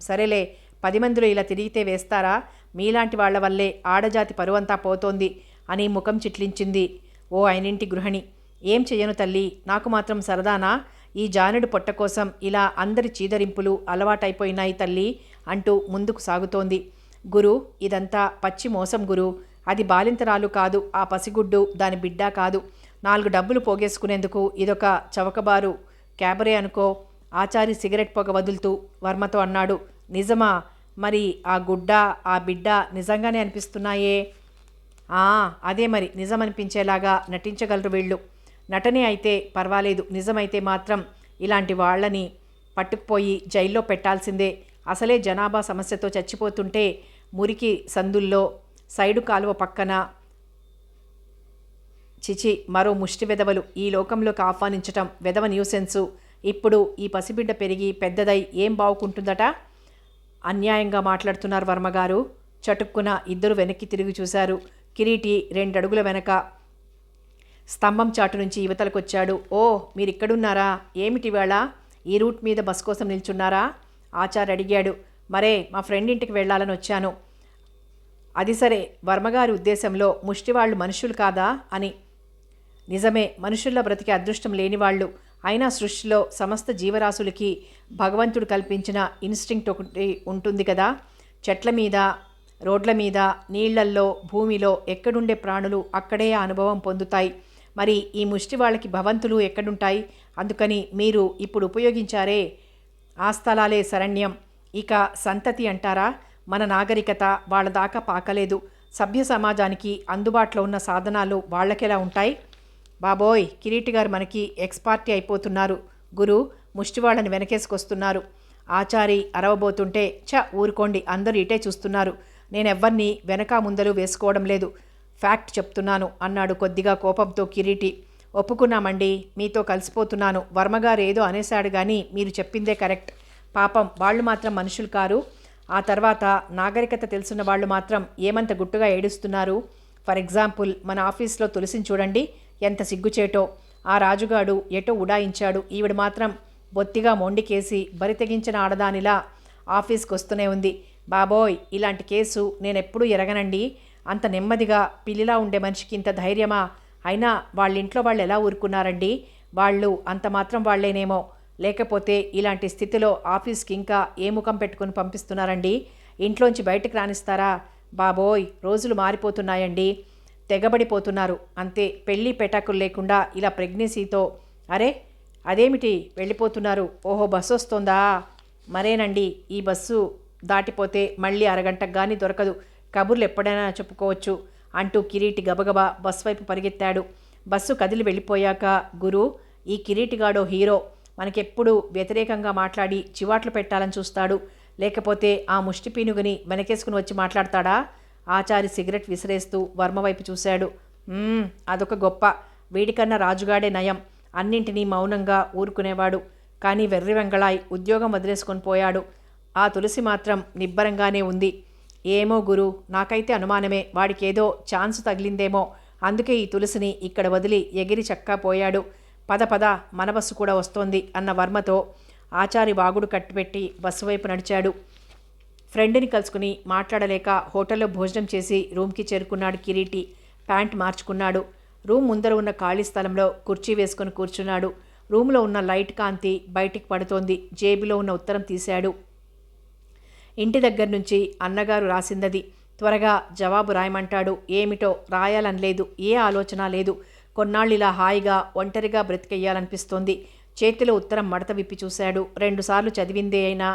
సరేలే, 10 మందిలో ఇలా తిరిగితే వేస్తారా? మీలాంటి వాళ్ల వల్లే ఆడజాతి పరువంతా పోతోంది అని ముఖం చిట్లించింది ఓ అయినింటి గృహిణి. ఏం చెయ్యను తల్లి, నాకు మాత్రం సరదానా? ఈ జానుడి పొట్ట కోసం ఇలా అందరి చీదరింపులు అలవాటైపోయినాయి తల్లి అంటూ ముందుకు సాగుతోంది. గురు, ఇదంతా పచ్చి మోసం గురు. అది బాలింతరాలు కాదు, ఆ పసిగుడ్డు దాని బిడ్డ కాదు. 4 డబ్బులు పోగేసుకునేందుకు ఇదొక చవకబారు క్యాబరే అనుకో. ఆచారి సిగరెట్ పొగ వదులుతూ వర్మతో అన్నాడు. నిజమా? మరి ఆ గుడ్డ, ఆ బిడ్డ నిజంగానే అనిపిస్తున్నాయే? అదే మరి, నిజమనిపించేలాగా నటించగలరు వీళ్ళు. నటనే అయితే పర్వాలేదు, నిజమైతే మాత్రం ఇలాంటి వాళ్ళని పట్టుకుపోయి జైల్లో పెట్టాల్సిందే. అసలే జనాభా సమస్యతో చచ్చిపోతుంటే మురికి సందుల్లో సైడు కాలువ పక్కన చిచి మరో ముష్టి వెధవలు ఈ లోకంలోకి ఆహ్వానించటం వెధవ న్యూసెన్సు. ఇప్పుడు ఈ పసిబిడ్డ పెరిగి పెద్దదై ఏం బావుకుంటుందట? అన్యాయంగా మాట్లాడుతున్నారు వర్మగారు. చటుక్కున ఇద్దరు వెనక్కి తిరిగి చూశారు. కిరీటి 2 అడుగుల వెనక స్తంభం చాటు నుంచి యువతలకొచ్చాడు. ఓ, మీరిక్కడున్నారా? ఏమిటి వేళ? ఈ రూట్ మీద బస్ కోసం నిల్చున్నారా? ఆచార్ అడిగాడు. మరే, మా ఫ్రెండ్ ఇంటికి వెళ్ళాలని వచ్చాను. అది సరే, వర్మగారి ఉద్దేశంలో ముష్టివాళ్ళు మనుషులు కాదా అని. నిజమే, మనుషుల్లో బ్రతికే అదృష్టం లేనివాళ్ళు. అయినా సృష్టిలో సమస్త జీవరాశులకి భగవంతుడు కల్పించిన ఇన్స్టింక్ట్ ఒకటి ఉంటుంది కదా. చెట్ల మీద, రోడ్ల మీద, నీళ్లల్లో, భూమిలో ఎక్కడుండే ప్రాణులు అక్కడే ఆ అనుభవం పొందుతాయి. మరి ఈ ముష్టి వాళ్ళకి భవంతులు ఎక్కడుంటాయి? అందుకని మీరు ఇప్పుడు ఉపయోగించారే ఆ స్థలాలే శరణ్యం. ఇక సంతతి అంటారా? మన నాగరికత వాళ్ళ దాకా పాకలేదు. సభ్య సమాజానికి అందుబాటులో ఉన్న సాధనాలు వాళ్ళకెలా ఉంటాయి? బాబోయ్, కిరీటి గారు మనకి ఎక్స్పార్టీ అయిపోతున్నారు. గురు, ముష్టివాళ్ళని వెనకేసుకొస్తున్నారు. ఆచారి అరవబోతుంటే, ఊరుకోండి, అందరూ ఇటే చూస్తున్నారు. నేనెవ్వరినీ వెనక ముందలు వేసుకోవడం లేదు, ఫ్యాక్ట్ చెప్తున్నాను అన్నాడు కొద్దిగా కోపంతో కిరీటి. ఒప్పుకున్నామండి, మీతో కలిసిపోతున్నాను. వర్మగారు ఏదో అనేశాడు కానీ మీరు చెప్పిందే కరెక్ట్. పాపం వాళ్ళు మాత్రం మనుషులు కారు. ఆ తర్వాత నాగరికత తెలుసున్న వాళ్ళు మాత్రం ఏమంత గుట్టుగా ఏడుస్తున్నారు. ఫర్ ఎగ్జాంపుల్, మన ఆఫీస్లో తులసిని చూడండి, ఎంత సిగ్గుచేటో. ఆ రాజుగాడు ఎటో ఉడాయించాడు. ఈవిడ మాత్రం బొత్తిగా మొండికేసి బరితెగించిన ఆడదానిలా ఆఫీస్కి వస్తూనే ఉంది. బాబోయ్, ఇలాంటి కేసు నేనెప్పుడూ ఎరగనండి. అంత నెమ్మదిగా పిల్లిలా ఉండే మనిషికి ఇంత ధైర్యమా? అయినా వాళ్ళింట్లో వాళ్ళు ఎలా ఊరుకున్నారండి? వాళ్ళు అంత మాత్రం వాళ్ళేనేమో. లేకపోతే ఇలాంటి స్థితిలో ఆఫీస్కి ఇంకా ఏ ముఖం పెట్టుకుని పంపిస్తున్నారండి? ఇంట్లోంచి బయటకు రానిస్తారా? బాబోయ్, రోజులు మారిపోతున్నాయండి. తెగబడిపోతున్నారు అంతే. పెళ్ళి పెటాకులు లేకుండా ఇలా ప్రెగ్నెన్సీతో. అరే, అదేమిటి వెళ్ళిపోతున్నారు? ఓహో, బస్సు వస్తుందా? మరేనండి, ఈ బస్సు దాటిపోతే మళ్ళీ అరగంటకు కానీ దొరకదు. కబుర్లు ఎప్పుడైనా చెప్పుకోవచ్చు అంటూ కిరీటి గబగబా బస్సు వైపు పరిగెత్తాడు. బస్సు కదిలి వెళ్ళిపోయాక, గురు, ఈ కిరీటిగాడో హీరో. మనకెప్పుడు వ్యతిరేకంగా మాట్లాడి చివాట్లు పెట్టాలని చూస్తాడు. లేకపోతే ఆ ముష్టి పీనుగుని వెనకేసుకుని వచ్చి మాట్లాడతాడా? ఆచారి సిగరెట్ విసిరేస్తూ వర్మ వైపు చూశాడు. అదొక గొప్ప. వీడికన్నా రాజుగాడే నయం. అన్నింటినీ మౌనంగా ఊరుకునేవాడు. కానీ వెర్రి వెంగళాయ్ ఉద్యోగం వదిలేసుకొని పోయాడు. ఆ తులసి మాత్రం నిబ్బరంగానే ఉంది. ఏమో గురు, నాకైతే అనుమానమే. వాడికేదో ఛాన్స్ తగిలిందేమో. అందుకే ఈ తులసిని ఇక్కడ వదిలి ఎగిరి చక్కా పోయాడు. పద పద, మన బస్సు కూడా వస్తోంది అన్న వర్మతో ఆచారి వాగుడు కట్టిపెట్టి బస్సు వైపు నడిచాడు. ఫ్రెండ్ని కలుసుకుని మాట్లాడలేక హోటల్లో భోజనం చేసి రూమ్కి చేరుకున్నాడు కిరీటి. ప్యాంట్ మార్చుకున్నాడు. రూమ్ ముందర ఉన్న ఖాళీ స్థలంలో కుర్చీ వేసుకొని కూర్చున్నాడు. రూమ్లో ఉన్న లైట్ కాంతి బయటికి పడుతోంది. జేబులో ఉన్న ఉత్తరం తీశాడు. ఇంటి దగ్గర నుంచి అన్నగారు రాసిందది. త్వరగా జవాబు రాయమంటాడు. ఏమిటో రాయాలని లేదు, ఏ ఆలోచన లేదు. కొన్నాళ్ళిలా హాయిగా ఒంటరిగా బ్రతికెయ్యాలనిపిస్తోంది. చేతిలో ఉత్తరం మడత విప్పి చూశాడు. 2 సార్లు చదివిందే అయినా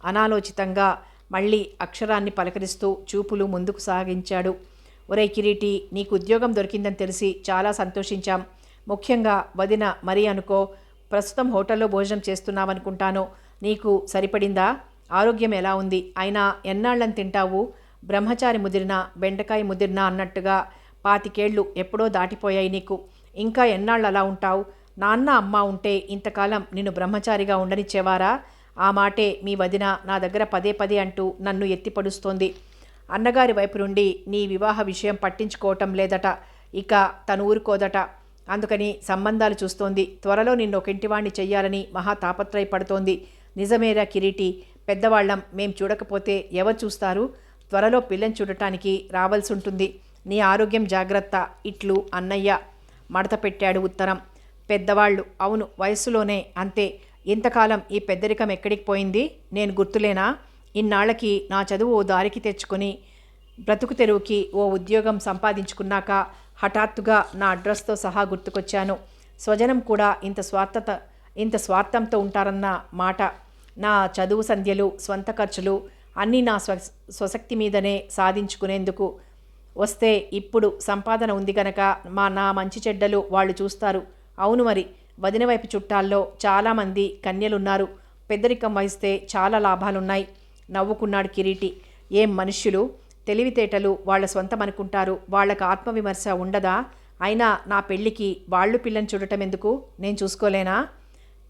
అనాలోచితంగా మళ్ళీ అక్షరాన్ని పలకరిస్తూ చూపులు ముందుకు సాగించాడు. ఒరే కిరీటి, నీకు ఉద్యోగం దొరికిందని తెలిసి చాలా సంతోషించాం. ముఖ్యంగా వదిన మరీ అనుకో. ప్రస్తుతం హోటల్లో భోజనం చేస్తున్నావనుకుంటాను. నీకు సరిపడిందా? ఆరోగ్యం ఎలా ఉంది? అయినా ఎన్నాళ్ళని తింటావు? బ్రహ్మచారి ముదిరినా బెండకాయ ముదిరినా అన్నట్టుగా 25 ఏళ్ళు ఎప్పుడో దాటిపోయాయి నీకు. ఇంకా ఎన్నాళ్ళు అలా ఉంటావు? నాన్న అమ్మ ఉంటే ఇంతకాలం నిన్ను బ్రహ్మచారిగా ఉండనిచ్చేవారా? ఆ మాటే మీ వదిన నా దగ్గర పదే పదే అంటూ నన్ను ఎత్తిపడుస్తోంది. అన్నగారి వైపు నుండి నీ వివాహ విషయం పట్టించుకోవటం లేదట. ఇక తను ఊరుకోదట. అందుకని సంబంధాలు చూస్తోంది. త్వరలో నిన్ను ఒకింటివాణ్ణి చెయ్యాలని మహా తాపత్రయపడుతోంది. నిజమేరా కిరీటి, పెద్దవాళ్ళం మేం చూడకపోతే ఎవరు చూస్తారు? త్వరలో పిల్లని చూడటానికి రావాల్సి ఉంటుంది. నీ ఆరోగ్యం జాగ్రత్త. ఇట్లు అన్నయ్య. మడత పెట్టాడు ఉత్తరం. పెద్దవాళ్ళు, అవును, వయస్సులోనే అంతే. ఇంతకాలం ఈ పెద్దరికం ఎక్కడికి పోయింది? నేను గుర్తులేనా? ఇన్నాళ్ళకి నా చదువు ఓ దారికి తెచ్చుకొని బ్రతుకు తెరువుకి ఓ ఉద్యోగం సంపాదించుకున్నాక హఠాత్తుగా నా అడ్రస్తో సహా గుర్తుకొచ్చాను. స్వజనం కూడా ఇంత స్వార్థంతో ఉంటారన్న మాట. నా చదువు సంధ్యలు, స్వంత ఖర్చులు అన్నీ నా స్వశక్తి మీదనే సాధించుకునేందుకు వస్తే ఇప్పుడు సంపాదన ఉంది గనక నా మంచి చెడ్డలు వాళ్ళు చూస్తారు. అవును మరి, వదిన వైపు చుట్టాల్లో చాలామంది కన్యలున్నారు. పెద్దరికం వహిస్తే చాలా లాభాలున్నాయి. నవ్వుకున్నాడు కిరీటి. ఏం మనుష్యులు! తెలివితేటలు వాళ్ళ సొంతం అనుకుంటారు. వాళ్ళకు ఆత్మవిమర్శ ఉండదా? అయినా నా పెళ్ళికి వాళ్ళు పిల్లని చూడటం ఎందుకు? నేను చూసుకోలేనా?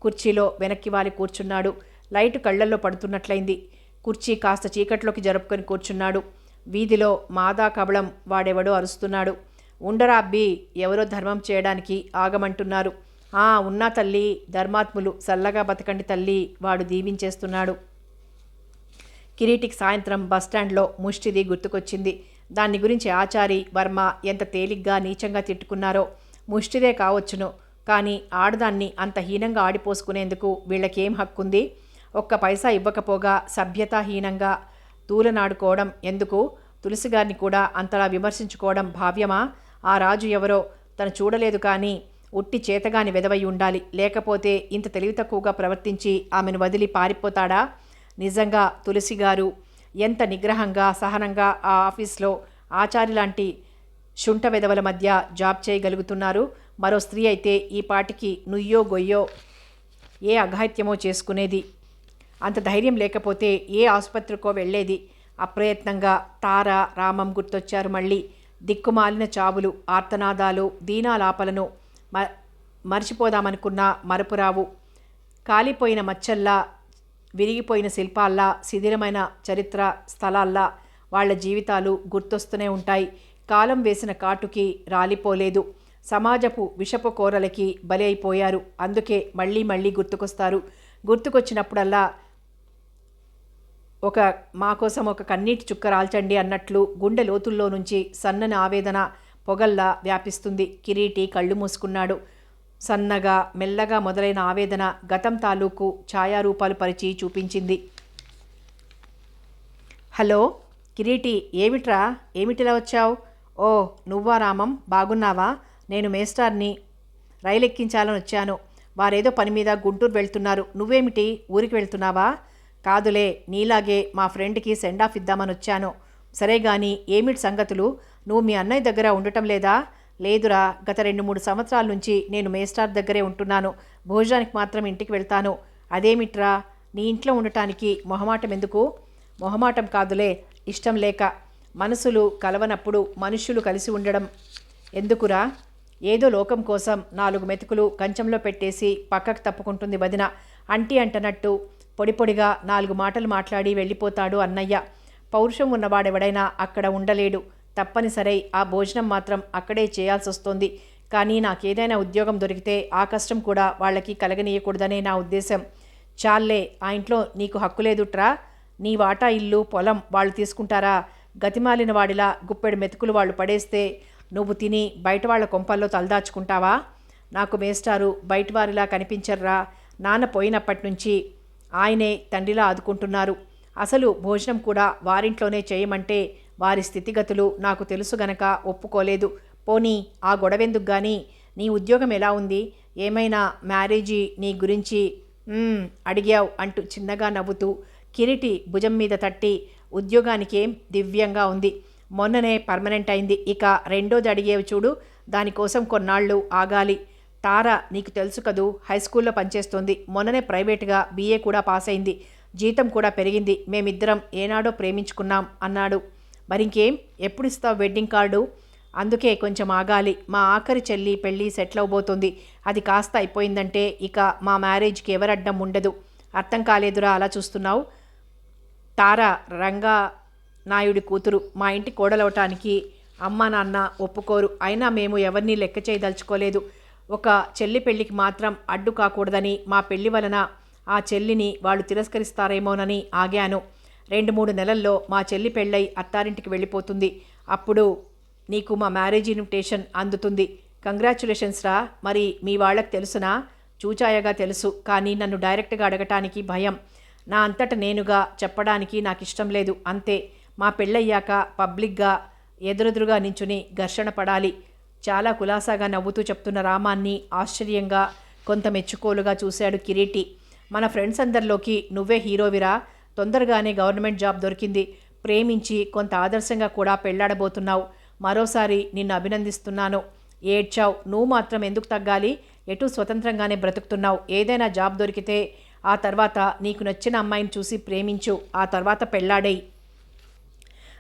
కుర్చీలో వెనక్కి వాలి కూర్చున్నాడు. లైటు కళ్ళల్లో పడుతున్నట్లయింది. కుర్చీ కాస్త చీకట్లోకి జరుపుకొని కూర్చున్నాడు. వీధిలో మాదా కబళం వాడెవడో అరుస్తున్నాడు. ఉండరా అబ్బి, ఎవరో ధర్మం చేయడానికి ఆగమంటున్నారు. ఉన్నా తల్లి, ధర్మాత్ములు చల్లగా బతకండి తల్లి, వాడు దీవించేస్తున్నాడు. కిరీటికి సాయంత్రం బస్టాండ్లో ముష్టిది గుర్తుకొచ్చింది. దాన్ని గురించి ఆచారి, వర్మ ఎంత తేలిగ్గా నీచంగా తిట్టుకున్నారో. ముష్టిదే కావచ్చును, కానీ ఆడదాన్ని అంత హీనంగా ఆడిపోసుకునేందుకు వీళ్ళకేం హక్కుంది? ఒక్క పైసా ఇవ్వకపోగా సభ్యతాహీనంగా తూలనాడుకోవడం ఎందుకు? తులసిగారిని కూడా అంతలా విమర్శించుకోవడం భావ్యమా? ఆ రాజు ఎవరో తను చూడలేదు, కానీ ఉట్టి చేతగాని వెదవై ఉండాలి. లేకపోతే ఇంత తెలివి తక్కువగా ప్రవర్తించి ఆమెను వదిలి పారిపోతాడా? నిజంగా తులసిగారు ఎంత నిగ్రహంగా సహనంగా ఆ ఆఫీస్లో ఆచారి లాంటి శుంఠ వెదవల మధ్య జాబ్ చేయగలుగుతున్నారు. మరో స్త్రీ అయితే ఈ పాటికి నుయ్యో గొయ్యో ఏ అఘాయిత్యమో చేసుకునేది. అంత ధైర్యం లేకపోతే ఏ ఆసుపత్రికో వెళ్ళేది. అప్రయత్నంగా తార, రామం గుర్తొచ్చారు మళ్ళీ. దిక్కుమాలిన చావులు, ఆర్తనాదాలు, దీనాలాపలను మర్చిపోదామనుకున్న మరపురావు. కాలిపోయిన మచ్చల్లా, విరిగిపోయిన శిల్పాల్లా, శిథిలమైన చరిత్ర స్థలాల్లా వాళ్ళ జీవితాలు గుర్తొస్తూనే ఉంటాయి. కాలం వేసిన కాటుకి రాలిపోలేదు. సమాజపు విషపు కోరలకి బలి అయిపోయారు. అందుకే మళ్ళీ మళ్ళీ గుర్తుకొస్తారు. గుర్తుకొచ్చినప్పుడల్లా మా కోసం ఒక కన్నీటి చుక్క రాల్చండి అన్నట్లు గుండె లోతుల్లో నుంచి సన్నని ఆవేదన పొగల్లా వ్యాపిస్తుంది. కిరీటి కళ్ళు మూసుకున్నాడు. సన్నగా మెల్లగా మొదలైన ఆవేదన గతం తాలూకు ఛాయారూపాలు పరిచి చూపించింది. హలో కిరీటి, ఏమిట్రా, ఏమిటిలా వచ్చావు? ఓ నువ్వా రామం, బాగున్నావా? నేను మేస్టార్ని రైలు ఎక్కించాలని వచ్చాను. వారేదో పని మీద గుంటూరు వెళ్తున్నారు. నువ్వేమిటి, ఊరికి వెళ్తున్నావా? కాదులే, నీలాగే మా ఫ్రెండ్కి సెండ్ ఆఫ్ ఇద్దామని వచ్చాను. సరే గాని ఏమిటి సంగతులు? నువ్వు మీ అన్నయ్య దగ్గర ఉండటం లేదా? లేదురా, గత 2-3 సంవత్సరాల నుంచి నేను మేస్టార్ దగ్గరే ఉంటున్నాను. భోజనానికి మాత్రం ఇంటికి వెళ్తాను. అదేమిట్రా, నీ ఇంట్లో ఉండటానికి మొహమాటం ఎందుకు? మొహమాటం కాదులే, ఇష్టం లేక. మనసులు కలవనప్పుడు మనుష్యులు కలిసి ఉండడం ఎందుకురా? ఏదో లోకం కోసం 4 మెతుకులు కంచంలో పెట్టేసి పక్కకు తప్పుకుంటుంది వదిన. అంటనట్టు పొడిపొడిగా 4 మాటలు మాట్లాడి వెళ్ళిపోతాడు అన్నయ్య. పౌరుషం ఉన్నవాడెవడైనా అక్కడ ఉండలేడు. తప్పనిసరై ఆ భోజనం మాత్రం అక్కడే చేయాల్సి వస్తుంది. కానీ నాకేదైనా ఉద్యోగం దొరికితే ఆ కష్టం కూడా వాళ్ళకి కలగనీయకూడదనే నా ఉద్దేశం. చాలే, ఆ ఇంట్లో నీకు హక్కు లేదుట్రా. నీ వాటా ఇల్లు పొలం వాళ్ళు తీసుకుంటారా? గతిమాలిన వాడిలా గుప్పెడు మెతుకులు వాళ్ళు పడేస్తే నువ్వు తిని బయట వాళ్ళ కొంపల్లో తలదాచుకుంటావా? నాకు మేస్టారు బయటవారిలా కనిపించర్రా. నాన్న పోయినప్పటి నుంచి ఆయనే తండ్రిలా ఆదుకుంటున్నారు. అసలు భోజనం కూడా వారింట్లోనే చేయమంటే వారి స్థితిగతులు నాకు తెలుసు గనక ఒప్పుకోలేదు. పోనీ ఆ గొడవెందుకు గాని, నీ ఉద్యోగం ఎలా ఉంది? ఏమైనా మ్యారేజీ నీ గురించి అడిగావు అంటూ చిన్నగా నవ్వుతూ కిరీటి భుజం మీద తట్టి, ఉద్యోగానికేం దివ్యంగా ఉంది. మొన్ననే పర్మనెంట్ అయింది. ఇక రెండోది అడిగేవి చూడు, దానికోసం కొన్నాళ్ళు ఆగాలి. తార నీకు తెలుసు కదూ, హై స్కూల్లో పనిచేస్తోంది. మొన్ననే ప్రైవేట్గా BA కూడా పాస్ అయింది. జీతం కూడా పెరిగింది. మేమిద్దరం ఏనాడో ప్రేమించుకున్నాం అన్నాడు. మరింకేం, ఎప్పుడు ఇస్తావు వెడ్డింగ్ కార్డు? అందుకే కొంచెం ఆగాలి. మా ఆఖరి చెల్లి పెళ్ళి సెటిల్ అవబోతుంది. అది కాస్త అయిపోయిందంటే ఇక మా మ్యారేజ్కి ఎవరడ్డం ఉండదు. అర్థం కాలేదురా అలా చూస్తున్నావు? తార రంగా నాయుడి కూతురు. మా ఇంటి కోడలవటానికి అమ్మ నాన్న ఒప్పుకోరు. అయినా మేము ఎవరిని లెక్క చేయదలుచుకోలేదు. ఒక చెల్లి పెళ్లికి మాత్రం అడ్డు కాకూడదని, మా పెళ్లి వలన ఆ చెల్లిని వాళ్ళు తిరస్కరిస్తారేమోనని ఆగాను. 2-3 నెలల్లో మా చెల్లి పెళ్ళై అత్తారింటికి వెళ్ళిపోతుంది. అప్పుడు నీకు మా మ్యారేజ్ ఇన్విటేషన్ అందుతుంది. కంగ్రాచ్యులేషన్స్ రా. మరి మీ వాళ్ళకి తెలుసునా? చూచాయగా తెలుసు, కానీ నన్ను డైరెక్ట్గా అడగటానికి భయం. నా అంతట నేనుగా చెప్పడానికి నాకు ఇష్టం లేదు, అంతే. మా పెళ్ళయ్యాక పబ్లిక్గా ఎదురెదురుగా నించుని ఘర్షణ పడాలి. చాలా కులాసాగా నవ్వుతూ చెప్తున్న రామాన్ని ఆశ్చర్యంగా, కొంత మెచ్చుకోలుగా చూశాడు కిరీటి. మన ఫ్రెండ్స్ అందరిలోకి నువ్వే హీరోవిరా. తొందరగానే గవర్నమెంట్ జాబ్ దొరికింది. ప్రేమించి కొంత ఆదర్శంగా కూడా పెళ్లాడబోతున్నావు. మరోసారి నిన్ను అభినందిస్తున్నాను. ఏడ్చావు, నువ్వు మాత్రం ఎందుకు తగ్గాలి? ఎటు స్వతంత్రంగానే బ్రతుకుతున్నావు. ఏదైనా జాబ్ దొరికితే ఆ తర్వాత నీకు నచ్చిన అమ్మాయిని చూసి ప్రేమించు, ఆ తర్వాత పెళ్లాడేయి.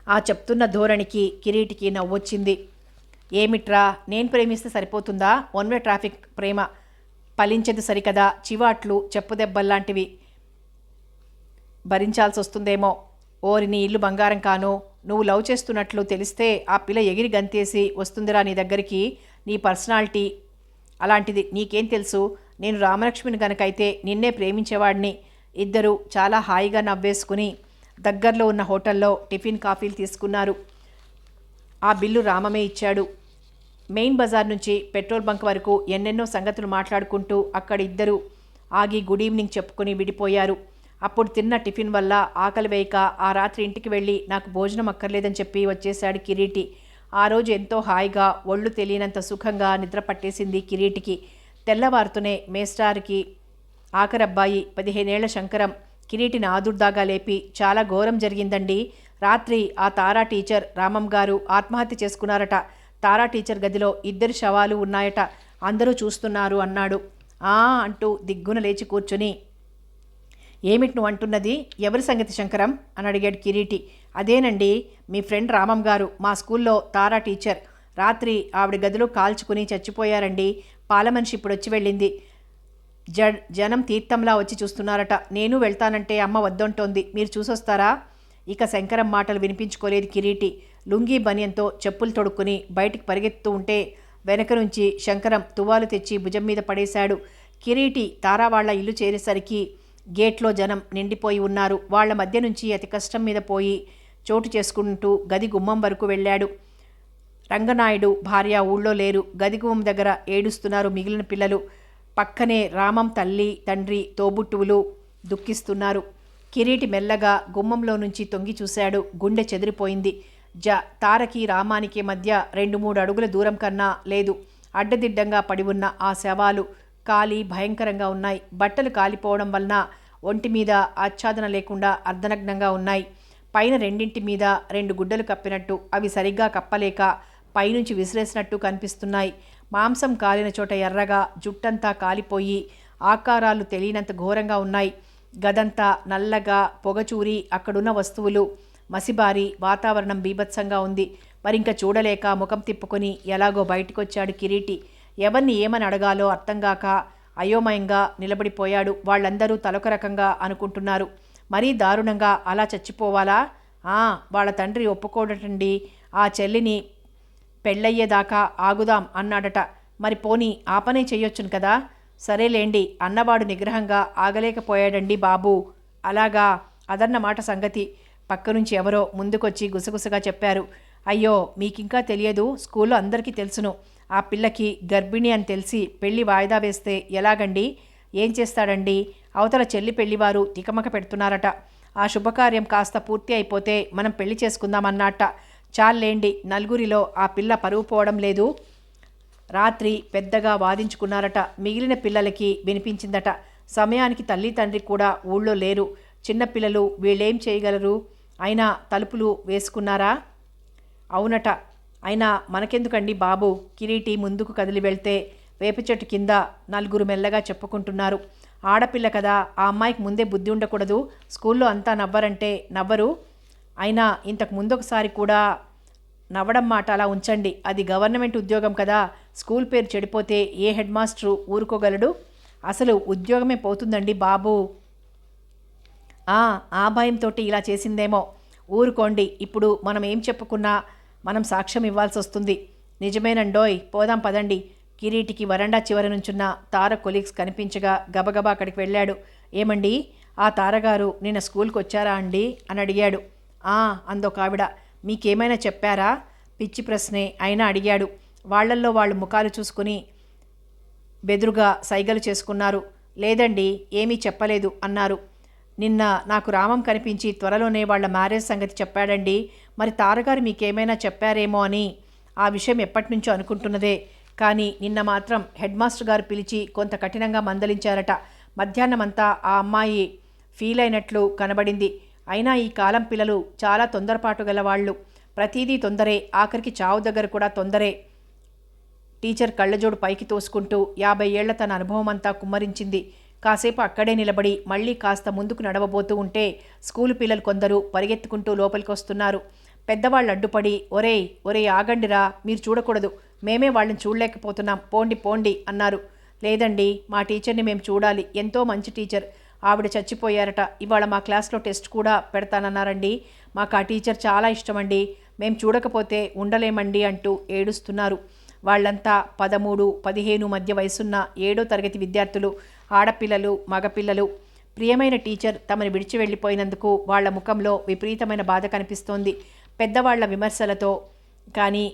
ఆ చెప్తున్న ధోరణికి కిరీటికి నవ్వొచ్చింది. ఏమిట్రా, నేను ప్రేమిస్తే సరిపోతుందా? వన్ వే ట్రాఫిక్ ప్రేమ ఫలించదు సరికదా. చివాట్లు చెప్పుదెబ్బల్లాంటివి భరించాల్సి వస్తుందేమో. ఓరి నీ ఇల్లు బంగారం కాను. నువ్వు లవ్ చేస్తున్నట్లు తెలిస్తే ఆ పిల్ల ఎగిరి గంతేసి వస్తుందిరా నీ దగ్గరికి. నీ పర్సనాలిటీ అలాంటిది. నీకేం తెలుసు? నేను రామలక్ష్మిని గనకైతే నిన్నే ప్రేమించేవాడిని. ఇద్దరు చాలా హాయిగా నవ్వేసుకుని దగ్గరలో ఉన్న హోటల్లో టిఫిన్ కాఫీలు తీసుకున్నారు. ఆ బిల్లు రామమే ఇచ్చాడు. మెయిన్ బజార్ నుంచి పెట్రోల్ బంక్ వరకు ఎన్నెన్నో సంగతులు మాట్లాడుకుంటూ అక్కడ ఇద్దరు ఆగి గుడ్ ఈవినింగ్ చెప్పుకుని విడిపోయారు. అప్పుడు తిన్న టిఫిన్ వల్ల ఆకలి వేయక ఆ రాత్రి ఇంటికి వెళ్ళి నాకు భోజనం అక్కర్లేదని చెప్పి వచ్చేశాడు కిరీటి. ఆ రోజు ఎంతో హాయిగా ఒళ్ళు తెలియనంత సుఖంగా నిద్ర పట్టేసింది కిరీటికి. తెల్లవారుతూనే మేస్టార్కి ఆఖరబ్బాయి 15 ఏళ్ల శంకరం కిరీటిని ఆదుర్దాగా లేపి, చాలా ఘోరం జరిగిందండి. రాత్రి ఆ తారా టీచర్ రామం గారు ఆత్మహత్య చేసుకున్నారట. తారా టీచర్ గదిలో 2 శవాలు ఉన్నాయట. అందరూ చూస్తున్నారు అన్నాడు. ఆ అంటూ దిగ్గున లేచి కూర్చుని, ఏమిటి నువ్వు అంటున్నది? ఎవరి సంగతి శంకరం అని అడిగాడు కిరీటి. అదేనండి, మీ ఫ్రెండ్ రామం గారు, మా స్కూల్లో తారా టీచర్. రాత్రి ఆవిడ గదిలో కాల్చుకుని చచ్చిపోయారండి. పాలమనిషి ఇప్పుడు వచ్చి వెళ్ళింది. జనం తీర్థంలా వచ్చి చూస్తున్నారట. నేను వెళ్తానంటే అమ్మ వద్దంటోంది. మీరు చూసొస్తారా? ఇక శంకరం మాటలు వినిపించుకోలేదు కిరీటి. లుంగీ బనియంతో చెప్పులు తొడుక్కుని బయటికి పరిగెత్తు ఉంటే వెనక నుంచి శంకరం తువాలు తెచ్చి భుజం మీద పడేశాడు. కిరీటి తారా వాళ్ల ఇల్లు చేరేసరికి గేట్లో జనం నిండిపోయి ఉన్నారు. వాళ్ల మధ్య నుంచి అతి కష్టం మీద పోయి చోటు చేసుకుంటూ గది గుమ్మం వరకు వెళ్ళాడు. రంగనాయుడు భార్య ఊళ్ళో లేరు. గది గుమ్మం దగ్గర ఏడుస్తున్నారు మిగిలిన పిల్లలు. పక్కనే రామం తల్లి తండ్రి తోబుట్టువులు దుఃఖిస్తున్నారు. కిరీటి మెల్లగా గుమ్మంలో నుంచి తొంగి చూశాడు. గుండె చెదిరిపోయింది. తారకి రామానికి మధ్య 2-3 అడుగుల దూరం కన్నా లేదు. అడ్డదిడ్డంగా పడి ఉన్న ఆ శవాలు కాలి భయంకరంగా ఉన్నాయి. బట్టలు కాలిపోవడం వలన ఒంటి మీద ఆచ్ఛాదన లేకుండా అర్ధనగ్నంగా ఉన్నాయి. పైన రెండింటి మీద 2 గుడ్డలు కప్పినట్టు, అవి సరిగ్గా కప్పలేక పైనుంచి విసిరేసినట్టు కనిపిస్తున్నాయి. మాంసం కాలిన చోట ఎర్రగా, జుట్టంతా కాలిపోయి ఆకారాలు తెలియనంత ఘోరంగా ఉన్నాయి. గదంతా నల్లగా పొగచూరి అక్కడున్న వస్తువులు మసిబారి వాతావరణం బీభత్సంగా ఉంది. మరింక చూడలేక ముఖం తిప్పుకొని ఎలాగో బయటకొచ్చాడు కిరీటి. ఎవరిని ఏమని అడగాలో అర్థంగాక అయోమయంగా నిలబడిపోయాడు. వాళ్ళందరూ తలొక రకంగా అనుకుంటున్నారు. మరీ దారుణంగా అలా చచ్చిపోవాలా? వాళ్ళ తండ్రి ఒప్పుకోడటండి. ఆ చెల్లిని పెళ్ళయ్యేదాకా ఆగుదాం అన్నాడట. మరి పోనీ ఆ పనే చెయ్యొచ్చును కదా. సరేలేండి అన్నవాడు నిగ్రహంగా ఆగలేకపోయాడండి బాబూ. అలాగా, అదన్నమాట సంగతి. పక్క నుంచి ఎవరో ముందుకొచ్చి గుసగుసగా చెప్పారు. అయ్యో, మీకింకా తెలియదు. స్కూల్లో అందరికీ తెలుసును. ఆ పిల్లకి గర్భిణి అని తెలిసి పెళ్లి వాయిదా వేస్తే ఎలాగండి? ఏం చేస్తాడండి? అవతల చెల్లి పెళ్లివారు తికమక పెడుతున్నారట. ఆ శుభకార్యం కాస్త పూర్తి అయిపోతే మనం పెళ్లి చేసుకుందామన్నట్ట. చాలేండి, నలుగురిలో ఆ పిల్ల పరువు పోవడం లేదు. రాత్రి పెద్దగా వాదించుకున్నారట. మిగిలిన పిల్లలకి వినిపించిందట. సమయానికి తల్లి తండ్రి కూడా ఊళ్ళో లేరు. చిన్నపిల్లలు వీళ్ళేం చేయగలరు? అయినా తలుపులు వేసుకున్నారా? అవునట. అయినా మనకెందుకండి బాబు. కిరీటి ముందుకు కదిలి వెళ్తే వేప చెట్టు కింద 4 మెల్లగా చెప్పుకుంటున్నారు. ఆడపిల్ల కదా, ఆ అమ్మాయికి ముందే బుద్ధి ఉండకూడదు. స్కూల్లో అంతా నవ్వరంటే నవ్వరు. అయినా ఇంతకు ముందొకసారి కూడా నవ్వడం మాట అలా ఉంచండి. అది గవర్నమెంట్ ఉద్యోగం కదా. స్కూల్ పేరు చెడిపోతే ఏ హెడ్ మాస్టరు ఊరుకోగలడు? అసలు ఉద్యోగమే పోతుందండి బాబు. ఆ భయంతో ఇలా చేసిందేమో. ఊరుకోండి. ఇప్పుడు మనం ఏం చెప్పుకున్నా మనం సాక్ష్యం ఇవ్వాల్సి వస్తుంది. నిజమేనండోయ్, పోదాం పదండి. కిరీటికి వరండా చివరి నుంచున్న తార కొలీగ్స్ కనిపించగా గబగబా అక్కడికి వెళ్ళాడు. ఏమండి, ఆ తారగారు నిన్న స్కూల్కి వచ్చారా అండి అని అడిగాడు. అందొక ఆవిడ. మీకేమైనా చెప్పారా? పిచ్చి ప్రశ్నే అయినా అడిగాడు. వాళ్లల్లో వాళ్ళు ముఖాలు చూసుకుని బెదురుగా సైగలు చేసుకున్నారు. లేదండి, ఏమీ చెప్పలేదు అన్నారు. నిన్న నాకు రామం కనిపించి త్వరలోనే వాళ్ళ మ్యారేజ్ సంగతి చెప్పాడండి. మరి తారగారు మీకేమైనా చెప్పారేమో అని. ఆ విషయం ఎప్పటినుంచో అనుకుంటున్నదే. కానీ నిన్న మాత్రం హెడ్ మాస్టర్ గారు పిలిచి కొంత కఠినంగా మందలించారట. మధ్యాహ్నమంతా ఆ అమ్మాయి ఫీల్ అయినట్లు కనబడింది. అయినా ఈ కాలం పిల్లలు చాలా తొందరపాటు గలవాళ్ళు. ప్రతిదీ తొందరే, ఆఖరికి చావు దగ్గర కూడా తొందరే. టీచర్ కళ్ళజోడు పైకి తోసుకుంటూ 50 ఏళ్ల తన అనుభవమంతా కుమ్మరించింది. కాసేపు అక్కడే నిలబడి మళ్ళీ కాస్త ముందుకు నడవబోతూ ఉంటే స్కూలు పిల్లలు కొందరు పరిగెత్తుకుంటూ లోపలికి వస్తున్నారు. పెద్దవాళ్ళు అడ్డుపడి, ఒరేయ్ ఆగండిరా, మీరు చూడకూడదు. మేమే వాళ్ళని చూడలేకపోతున్నాం, పోండి పోండి అన్నారు. లేదండి, మా టీచర్ని మేము చూడాలి. ఎంతో మంచి టీచర్. ఆవిడ చచ్చిపోయారట. ఇవాళ మా క్లాస్లో టెస్ట్ కూడా పెడతానన్నారండి. మాకు ఆ టీచర్ చాలా ఇష్టమండి. మేము చూడకపోతే ఉండలేమండి అంటూ ఏడుస్తున్నారు. వాళ్ళంతా 13, 15 మధ్య వయసున్న 7వ తరగతి విద్యార్థులు. ఆడపిల్లలు, మగపిల్లలు. ప్రియమైన టీచర్ తమని విడిచి వెళ్ళిపోయినందుకు వాళ్ల ముఖంలో విపరీతమైన బాధ కనిపిస్తోంది. పెద్దవాళ్ల విమర్శలతో కానీ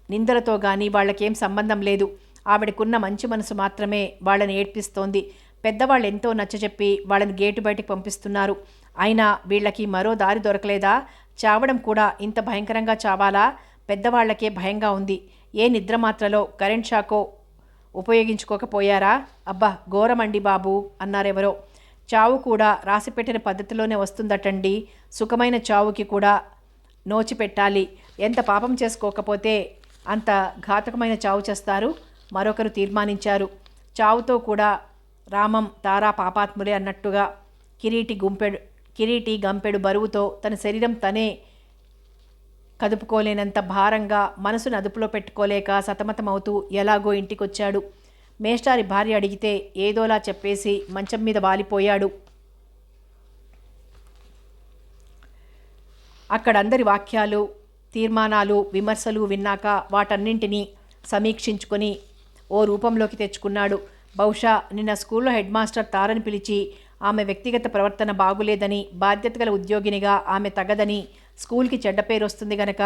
నిందలతో కానీ వాళ్ళకేం సంబంధం లేదు. ఆవిడకున్న మంచి మనసు మాత్రమే వాళ్ళని ఏడ్పిస్తోంది. పెద్దవాళ్ళు ఎంతో నచ్చజెప్పి వాళ్ళని గేటు బయటికి పంపిస్తున్నారు. అయినా వీళ్ళకి మరో దారి దొరకలేదా? చావడం కూడా ఇంత భయంకరంగా చావాలా? పెద్దవాళ్లకే భయంగా ఉంది. ఏ నిద్రమాత్రలో కరెంట్ షాకో ఉపయోగించుకోకపోయారా? అబ్బా ఘోరమండి బాబు అన్నారెవరో. చావు కూడా రాసిపెట్టిన పద్ధతిలోనే వస్తుందటండి. సుఖమైన చావుకి కూడా నోచిపెట్టాలి. ఎంత పాపం చేసుకోకపోతే అంత ఘాతకమైన చావు చేస్తారు మరొకరు తీర్మానించారు. చావుతో కూడా రామం తారా పాపాత్ములే అన్నట్టుగా కిరీటి గంపెడు బరువుతో తన శరీరం తనే కదుపుకోలేనంత భారంగా మనసును అదుపులో పెట్టుకోలేక సతమతమవుతూ ఎలాగో ఇంటికొచ్చాడు. మేస్టారి భార్య అడిగితే ఏదోలా చెప్పేసి మంచం మీద వాలిపోయాడు. అక్కడందరి వాక్యాలు, తీర్మానాలు, విమర్శలు విన్నాక వాటన్నింటినీ సమీక్షించుకొని ఓ రూపంలోకి తెచ్చుకున్నాడు. బహుశా నిన్న స్కూల్లో హెడ్ మాస్టర్ తారని పిలిచి ఆమె వ్యక్తిగత ప్రవర్తన బాగులేదని, బాధ్యత గల ఉద్యోగినిగా ఆమె తగదని, స్కూల్కి చెడ్డ పేరు వస్తుంది గనక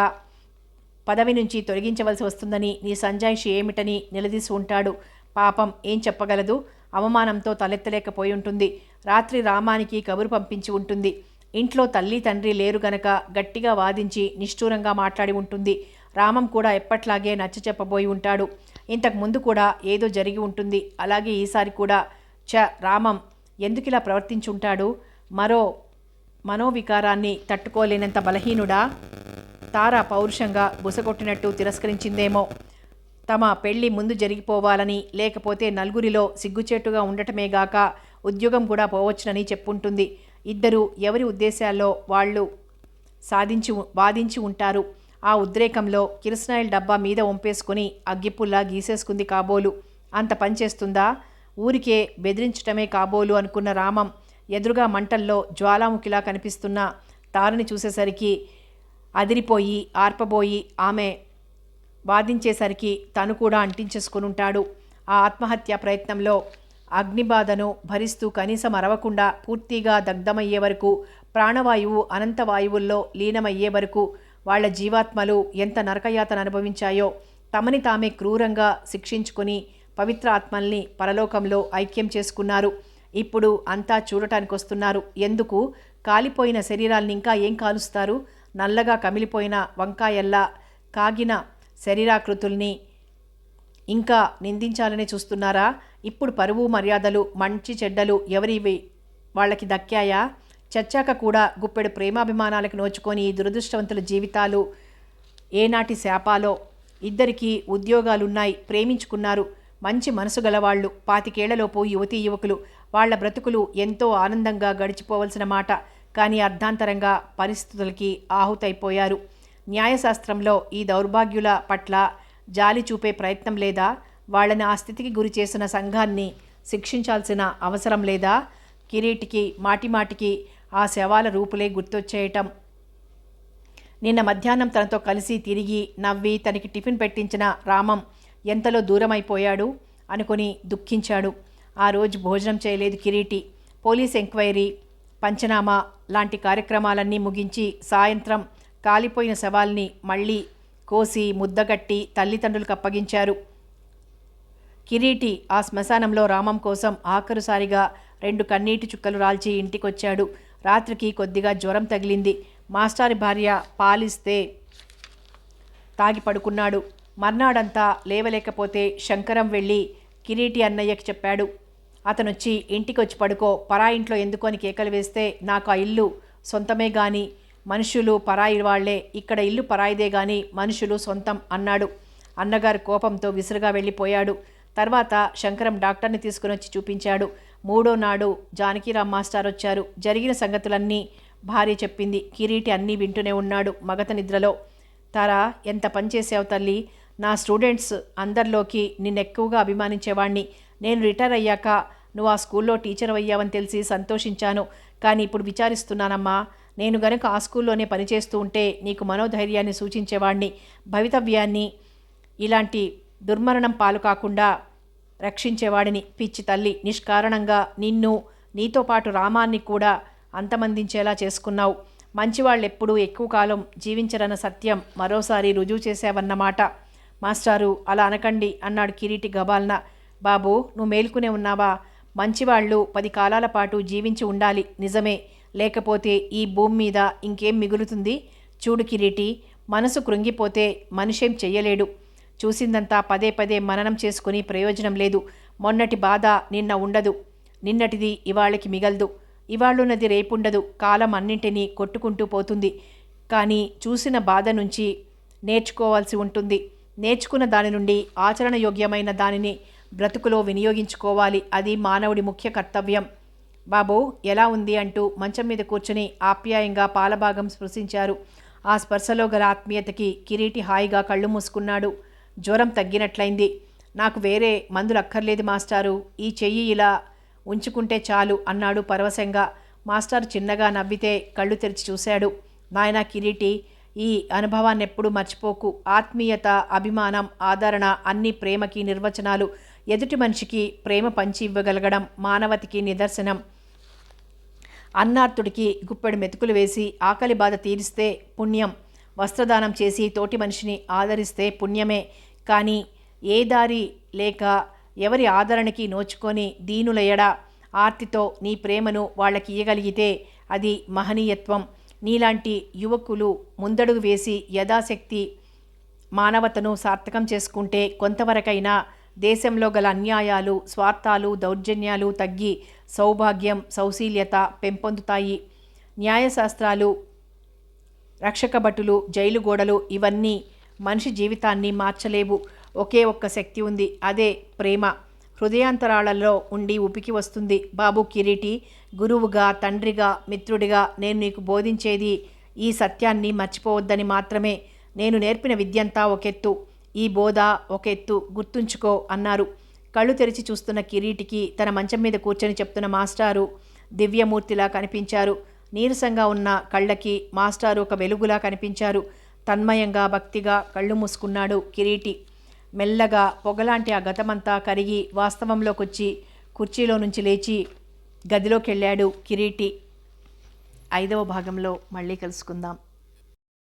పదవి నుంచి తొలగించవలసి వస్తుందని నీ సంజాయిషి ఏమిటని నిలదీసి ఉంటాడు. పాపం ఏం చెప్పగలదు? అవమానంతో తలెత్తలేకపోయి ఉంటుంది. రాత్రి రామానికి కబురు పంపించి ఉంటుంది. ఇంట్లో తల్లి తండ్రి లేరు గనక గట్టిగా వాదించి నిష్ఠూరంగా మాట్లాడి ఉంటుంది. రామం కూడా ఎప్పట్లాగే నచ్చ చెప్పబోయి ఉంటాడు. ఇంతకు ముందు కూడా ఏదో జరిగి ఉంటుంది. అలాగే ఈసారి కూడా. రామం ఎందుకిలా ప్రవర్తించుంటాడు? మనోవికారాన్ని తట్టుకోలేనంత బలహీనుడా? తార పౌరుషంగా బుసగొట్టినట్టు తిరస్కరించిందేమో. తమ పెళ్లి ముందు జరిగిపోవాలని, లేకపోతే నలుగురిలో సిగ్గుచేటుగా ఉండటమేగాక ఉద్యోగం కూడా పోవచ్చునని చెప్పుంటుంది. ఇద్దరు ఎవరి ఉద్దేశాల్లో వాళ్ళు వాదించి ఉంటారు. ఆ ఉద్రేకంలో కిరసనాయిల్ డబ్బా మీద వంపేసుకుని అగ్గిపుల్లా గీసేసుకుంది కాబోలు. అంత పనిచేస్తుందా? ఊరికే బెదిరించటమే కాబోలు అనుకున్న రామం ఎదురుగా మంటల్లో జ్వాలాముఖిలా కనిపిస్తున్న తారని చూసేసరికి అదిరిపోయి ఆర్పబోయి ఆమె వాదించేసరికి తను కూడా అంటించేసుకునుంటాడు. ఆ ఆత్మహత్యా ప్రయత్నంలో అగ్నిబాధను భరిస్తూ కనీసం అరవకుండా పూర్తిగా దగ్ధమయ్యే వరకు, ప్రాణవాయువు అనంతవాయువుల్లో లీనమయ్యే వరకు వాళ్ల జీవాత్మలు ఎంత నరకయాతన అనుభవించాయో తమని తామే క్రూరంగా శిక్షించుకుని పవిత్ర ఆత్మల్ని పరలోకంలో ఐక్యం చేసుకున్నారు. ఇప్పుడు అంతా చూడటానికి వస్తున్నారు. ఎందుకు? కాలిపోయిన శరీరాల్ని ఇంకా ఏం కాలుస్తారు? నల్లగా కమిలిపోయిన వంకాయల్లా కాగిన శరీరాకృతుల్ని ఇంకా నిందించాలని చూస్తున్నారా? ఇప్పుడు పరువు మర్యాదలు, మంచి చెడ్డలు ఎవరివి వాళ్ళకి దక్కాయా? చచ్చాక కూడా గుప్పెడు ప్రేమాభిమానాలకు నోచుకొని ఈ దురదృష్టవంతుల జీవితాలు ఏనాటి శాపాలో. ఇద్దరికీ ఉద్యోగాలున్నాయి, ప్రేమించుకున్నారు, మంచి మనసు గలవాళ్ళు, 25 ఏళ్లలోపు యువతీ యువకులు. వాళ్ల బ్రతుకులు ఎంతో ఆనందంగా గడిచిపోవలసిన మాట. కానీ అర్ధాంతరంగా పరిస్థితులకి ఆహుతైపోయారు. న్యాయశాస్త్రంలో ఈ దౌర్భాగ్యుల పట్ల జాలి చూపే ప్రయత్నం లేదా? వాళ్ళని ఆ స్థితికి గురి చేసిన సంఘాన్ని శిక్షించాల్సిన అవసరం లేదా? కిరీటికి మాటిమాటికి ఆ శవాల రూపులే గుర్తొచ్చేయటం. నిన్న మధ్యాహ్నం తనతో కలిసి తిరిగి నవ్వి తనకి టిఫిన్ పెట్టించిన రామం ఎంతలో దూరమైపోయాడు అనుకుని దుఃఖించాడు. ఆ రోజు భోజనం చేయలేదు కిరీటి. పోలీస్ ఎంక్వైరీ, పంచనామా లాంటి కార్యక్రమాలన్నీ ముగించి సాయంత్రం కాలిపోయిన శవాల్ని మళ్ళీ కోసి ముద్దగట్టి తల్లిదండ్రులకు అప్పగించారు. కిరీటి ఆ శ్మశానంలో రామం కోసం ఆఖరుసారిగా 2 కన్నీటి చుక్కలు రాల్చి ఇంటికొచ్చాడు. రాత్రికి కొద్దిగా జ్వరం తగిలింది. మాస్టారి భార్య పాలిస్తే తాగి పడుకున్నాడు. మర్నాడంతా లేవలేకపోతే శంకరం వెళ్ళి కిరీటి అన్నయ్యకి చెప్పాడు. అతనొచ్చి ఇంటికొచ్చి పడుకో, పరాయింట్లో ఎందుకు అని కేకలు వేస్తే నాకు ఆ ఇల్లు సొంతమే గాని మనుషులు పరాయి వాళ్లే, ఇక్కడ ఇల్లు పరాయిదే గాని మనుషులు సొంతం అన్నాడు. అన్నగారు కోపంతో విసురుగా వెళ్ళిపోయాడు. తర్వాత శంకరం డాక్టర్ని తీసుకుని వచ్చి చూపించాడు. 3వ నాడు జానకీరామ్ మాస్టర్ వచ్చారు. జరిగిన సంగతులన్నీ భార్య చెప్పింది. కిరీటి అన్నీ వింటూనే ఉన్నాడు మగత నిద్రలో. తారా, ఎంత పనిచేసావు తల్లి. నా స్టూడెంట్స్ అందరిలోకి నిన్నెక్కువగా అభిమానించేవాణ్ణి. నేను రిటైర్ అయ్యాక నువ్వు ఆ స్కూల్లో టీచర్ అయ్యావని తెలిసి సంతోషించాను. కానీ ఇప్పుడు విచారిస్తున్నానమ్మా. నేను గనుక ఆ స్కూల్లోనే పనిచేస్తూ ఉంటే నీకు మనోధైర్యాన్ని సూచించేవాణ్ణి, భవితవ్యాన్ని ఇలాంటి దుర్మరణం పాలు కాకుండా రక్షించేవాడిని. పిచ్చి తల్లి, నిష్కారణంగా నిన్ను, నీతో పాటు రామాన్ని కూడా అంతమందించేలా చేసుకున్నావు. మంచివాళ్ళెప్పుడూ ఎక్కువ కాలం జీవించరన్న సత్యం మరోసారి రుజువు చేశావన్నమాట. మాస్టారు అలా అనకండి అన్నాడు కిరీటి గబాల్న. బాబు నువ్వు మేల్కునే ఉన్నావా? మంచివాళ్ళు 10 కాలాల పాటు జీవించి ఉండాలి నిజమే, లేకపోతే ఈ భూమి మీద ఇంకేం మిగులుతుంది? చూడు కిరీటి, మనసు కృంగిపోతే మనిషేం చెయ్యలేడు. చూసిందంతా పదే పదే మననం చేసుకుని ప్రయోజనం లేదు. మొన్నటి బాధ నిన్న ఉండదు, నిన్నటిది ఇవాళకి మిగలదు, ఇవాళ్ళున్నది రేపుండదు. కాలం అన్నింటినీ కొట్టుకుంటూ పోతుంది. కానీ చూసిన బాధ నుంచి నేర్చుకోవాల్సి ఉంటుంది. నేర్చుకున్న దాని నుండి ఆచరణయోగ్యమైన దానిని బ్రతుకులో వినియోగించుకోవాలి. అది మానవుడి ముఖ్య కర్తవ్యం. బాబు ఎలా ఉంది అంటూ మంచం మీద కూర్చుని ఆప్యాయంగా పాలభాగం స్పృశించారు. ఆ స్పర్శలో గల ఆత్మీయతకి కిరీటి హాయిగా కళ్ళు మూసుకున్నాడు. జ్వరం తగ్గినట్లయింది. నాకు వేరే మందులు అక్కర్లేదు మాస్టారు, ఈ చెయ్యి ఇలా ఉంచుకుంటే చాలు అన్నాడు పరవశంగా. మాస్టారు చిన్నగా నవ్వితే కళ్ళు తెరిచి చూశాడు. నాయనా కిరీటి, ఈ అనుభవాన్నెప్పుడు మర్చిపోకు. ఆత్మీయత, అభిమానం, ఆదరణ అన్ని ప్రేమకి నిర్వచనాలు. ఎదుటి మనిషికి ప్రేమ పంచి ఇవ్వగలగడం మానవతికి నిదర్శనం. అన్నార్తుడికి గుప్పెడు మెతుకులు వేసి ఆకలి బాధ తీరిస్తే పుణ్యం. వస్త్రదానం చేసి తోటి మనిషిని ఆదరిస్తే పుణ్యమే. కానీ ఏ దారి లేక ఎవరి ఆదరణకి నోచుకొని దీనులయ్యడా ఆర్తితో నీ ప్రేమను వాళ్ళకి ఇయ్యగలిగితే అది మహనీయత్వం. నీలాంటి యువకులు ముందడుగు వేసి యథాశక్తి మానవతను సార్థకం చేసుకుంటే కొంతవరకైనా దేశంలో గల అన్యాయాలు, స్వార్థాలు, దౌర్జన్యాలు తగ్గి సౌభాగ్యం, సౌశీల్యత పెంపొందుతాయి. న్యాయశాస్త్రాలు, రక్షక భటులు, జైలు గోడలు ఇవన్నీ మనిషి జీవితాన్ని మార్చలేవు. ఒకే ఒక్క శక్తి ఉంది, అదే ప్రేమ. హృదయాంతరాలలో ఉండి ఉపికి వస్తుంది. బాబు కిరీటి, గురువుగా, తండ్రిగా, మిత్రుడిగా నేను నీకు బోధించేది ఈ సత్యాన్ని మర్చిపోవద్దని మాత్రమే. నేను నేర్పిన విద్యంతా ఒకెత్తు, ఈ బోధ ఒక ఎత్తు, గుర్తుంచుకో అన్నారు. కళ్ళు తెరిచి చూస్తున్న కిరీటికి తన మంచం మీద కూర్చొని చెప్తున్న మాస్టారు దివ్యమూర్తిలా కనిపించారు. నీరసంగా ఉన్న కళ్ళకి మాస్టారు ఒక వెలుగులా కనిపించారు. తన్మయంగా, భక్తిగా కళ్ళు మూసుకున్నాడు కిరీటి. మెల్లగా పొగలాంటి ఆ గతమంతా కరిగి వాస్తవంలోకొచ్చి కుర్చీలో నుంచి లేచి గదిలోకి వెళ్ళాడు కిరీటి. 5వ భాగంలో మళ్ళీ కలుసుకుందాం.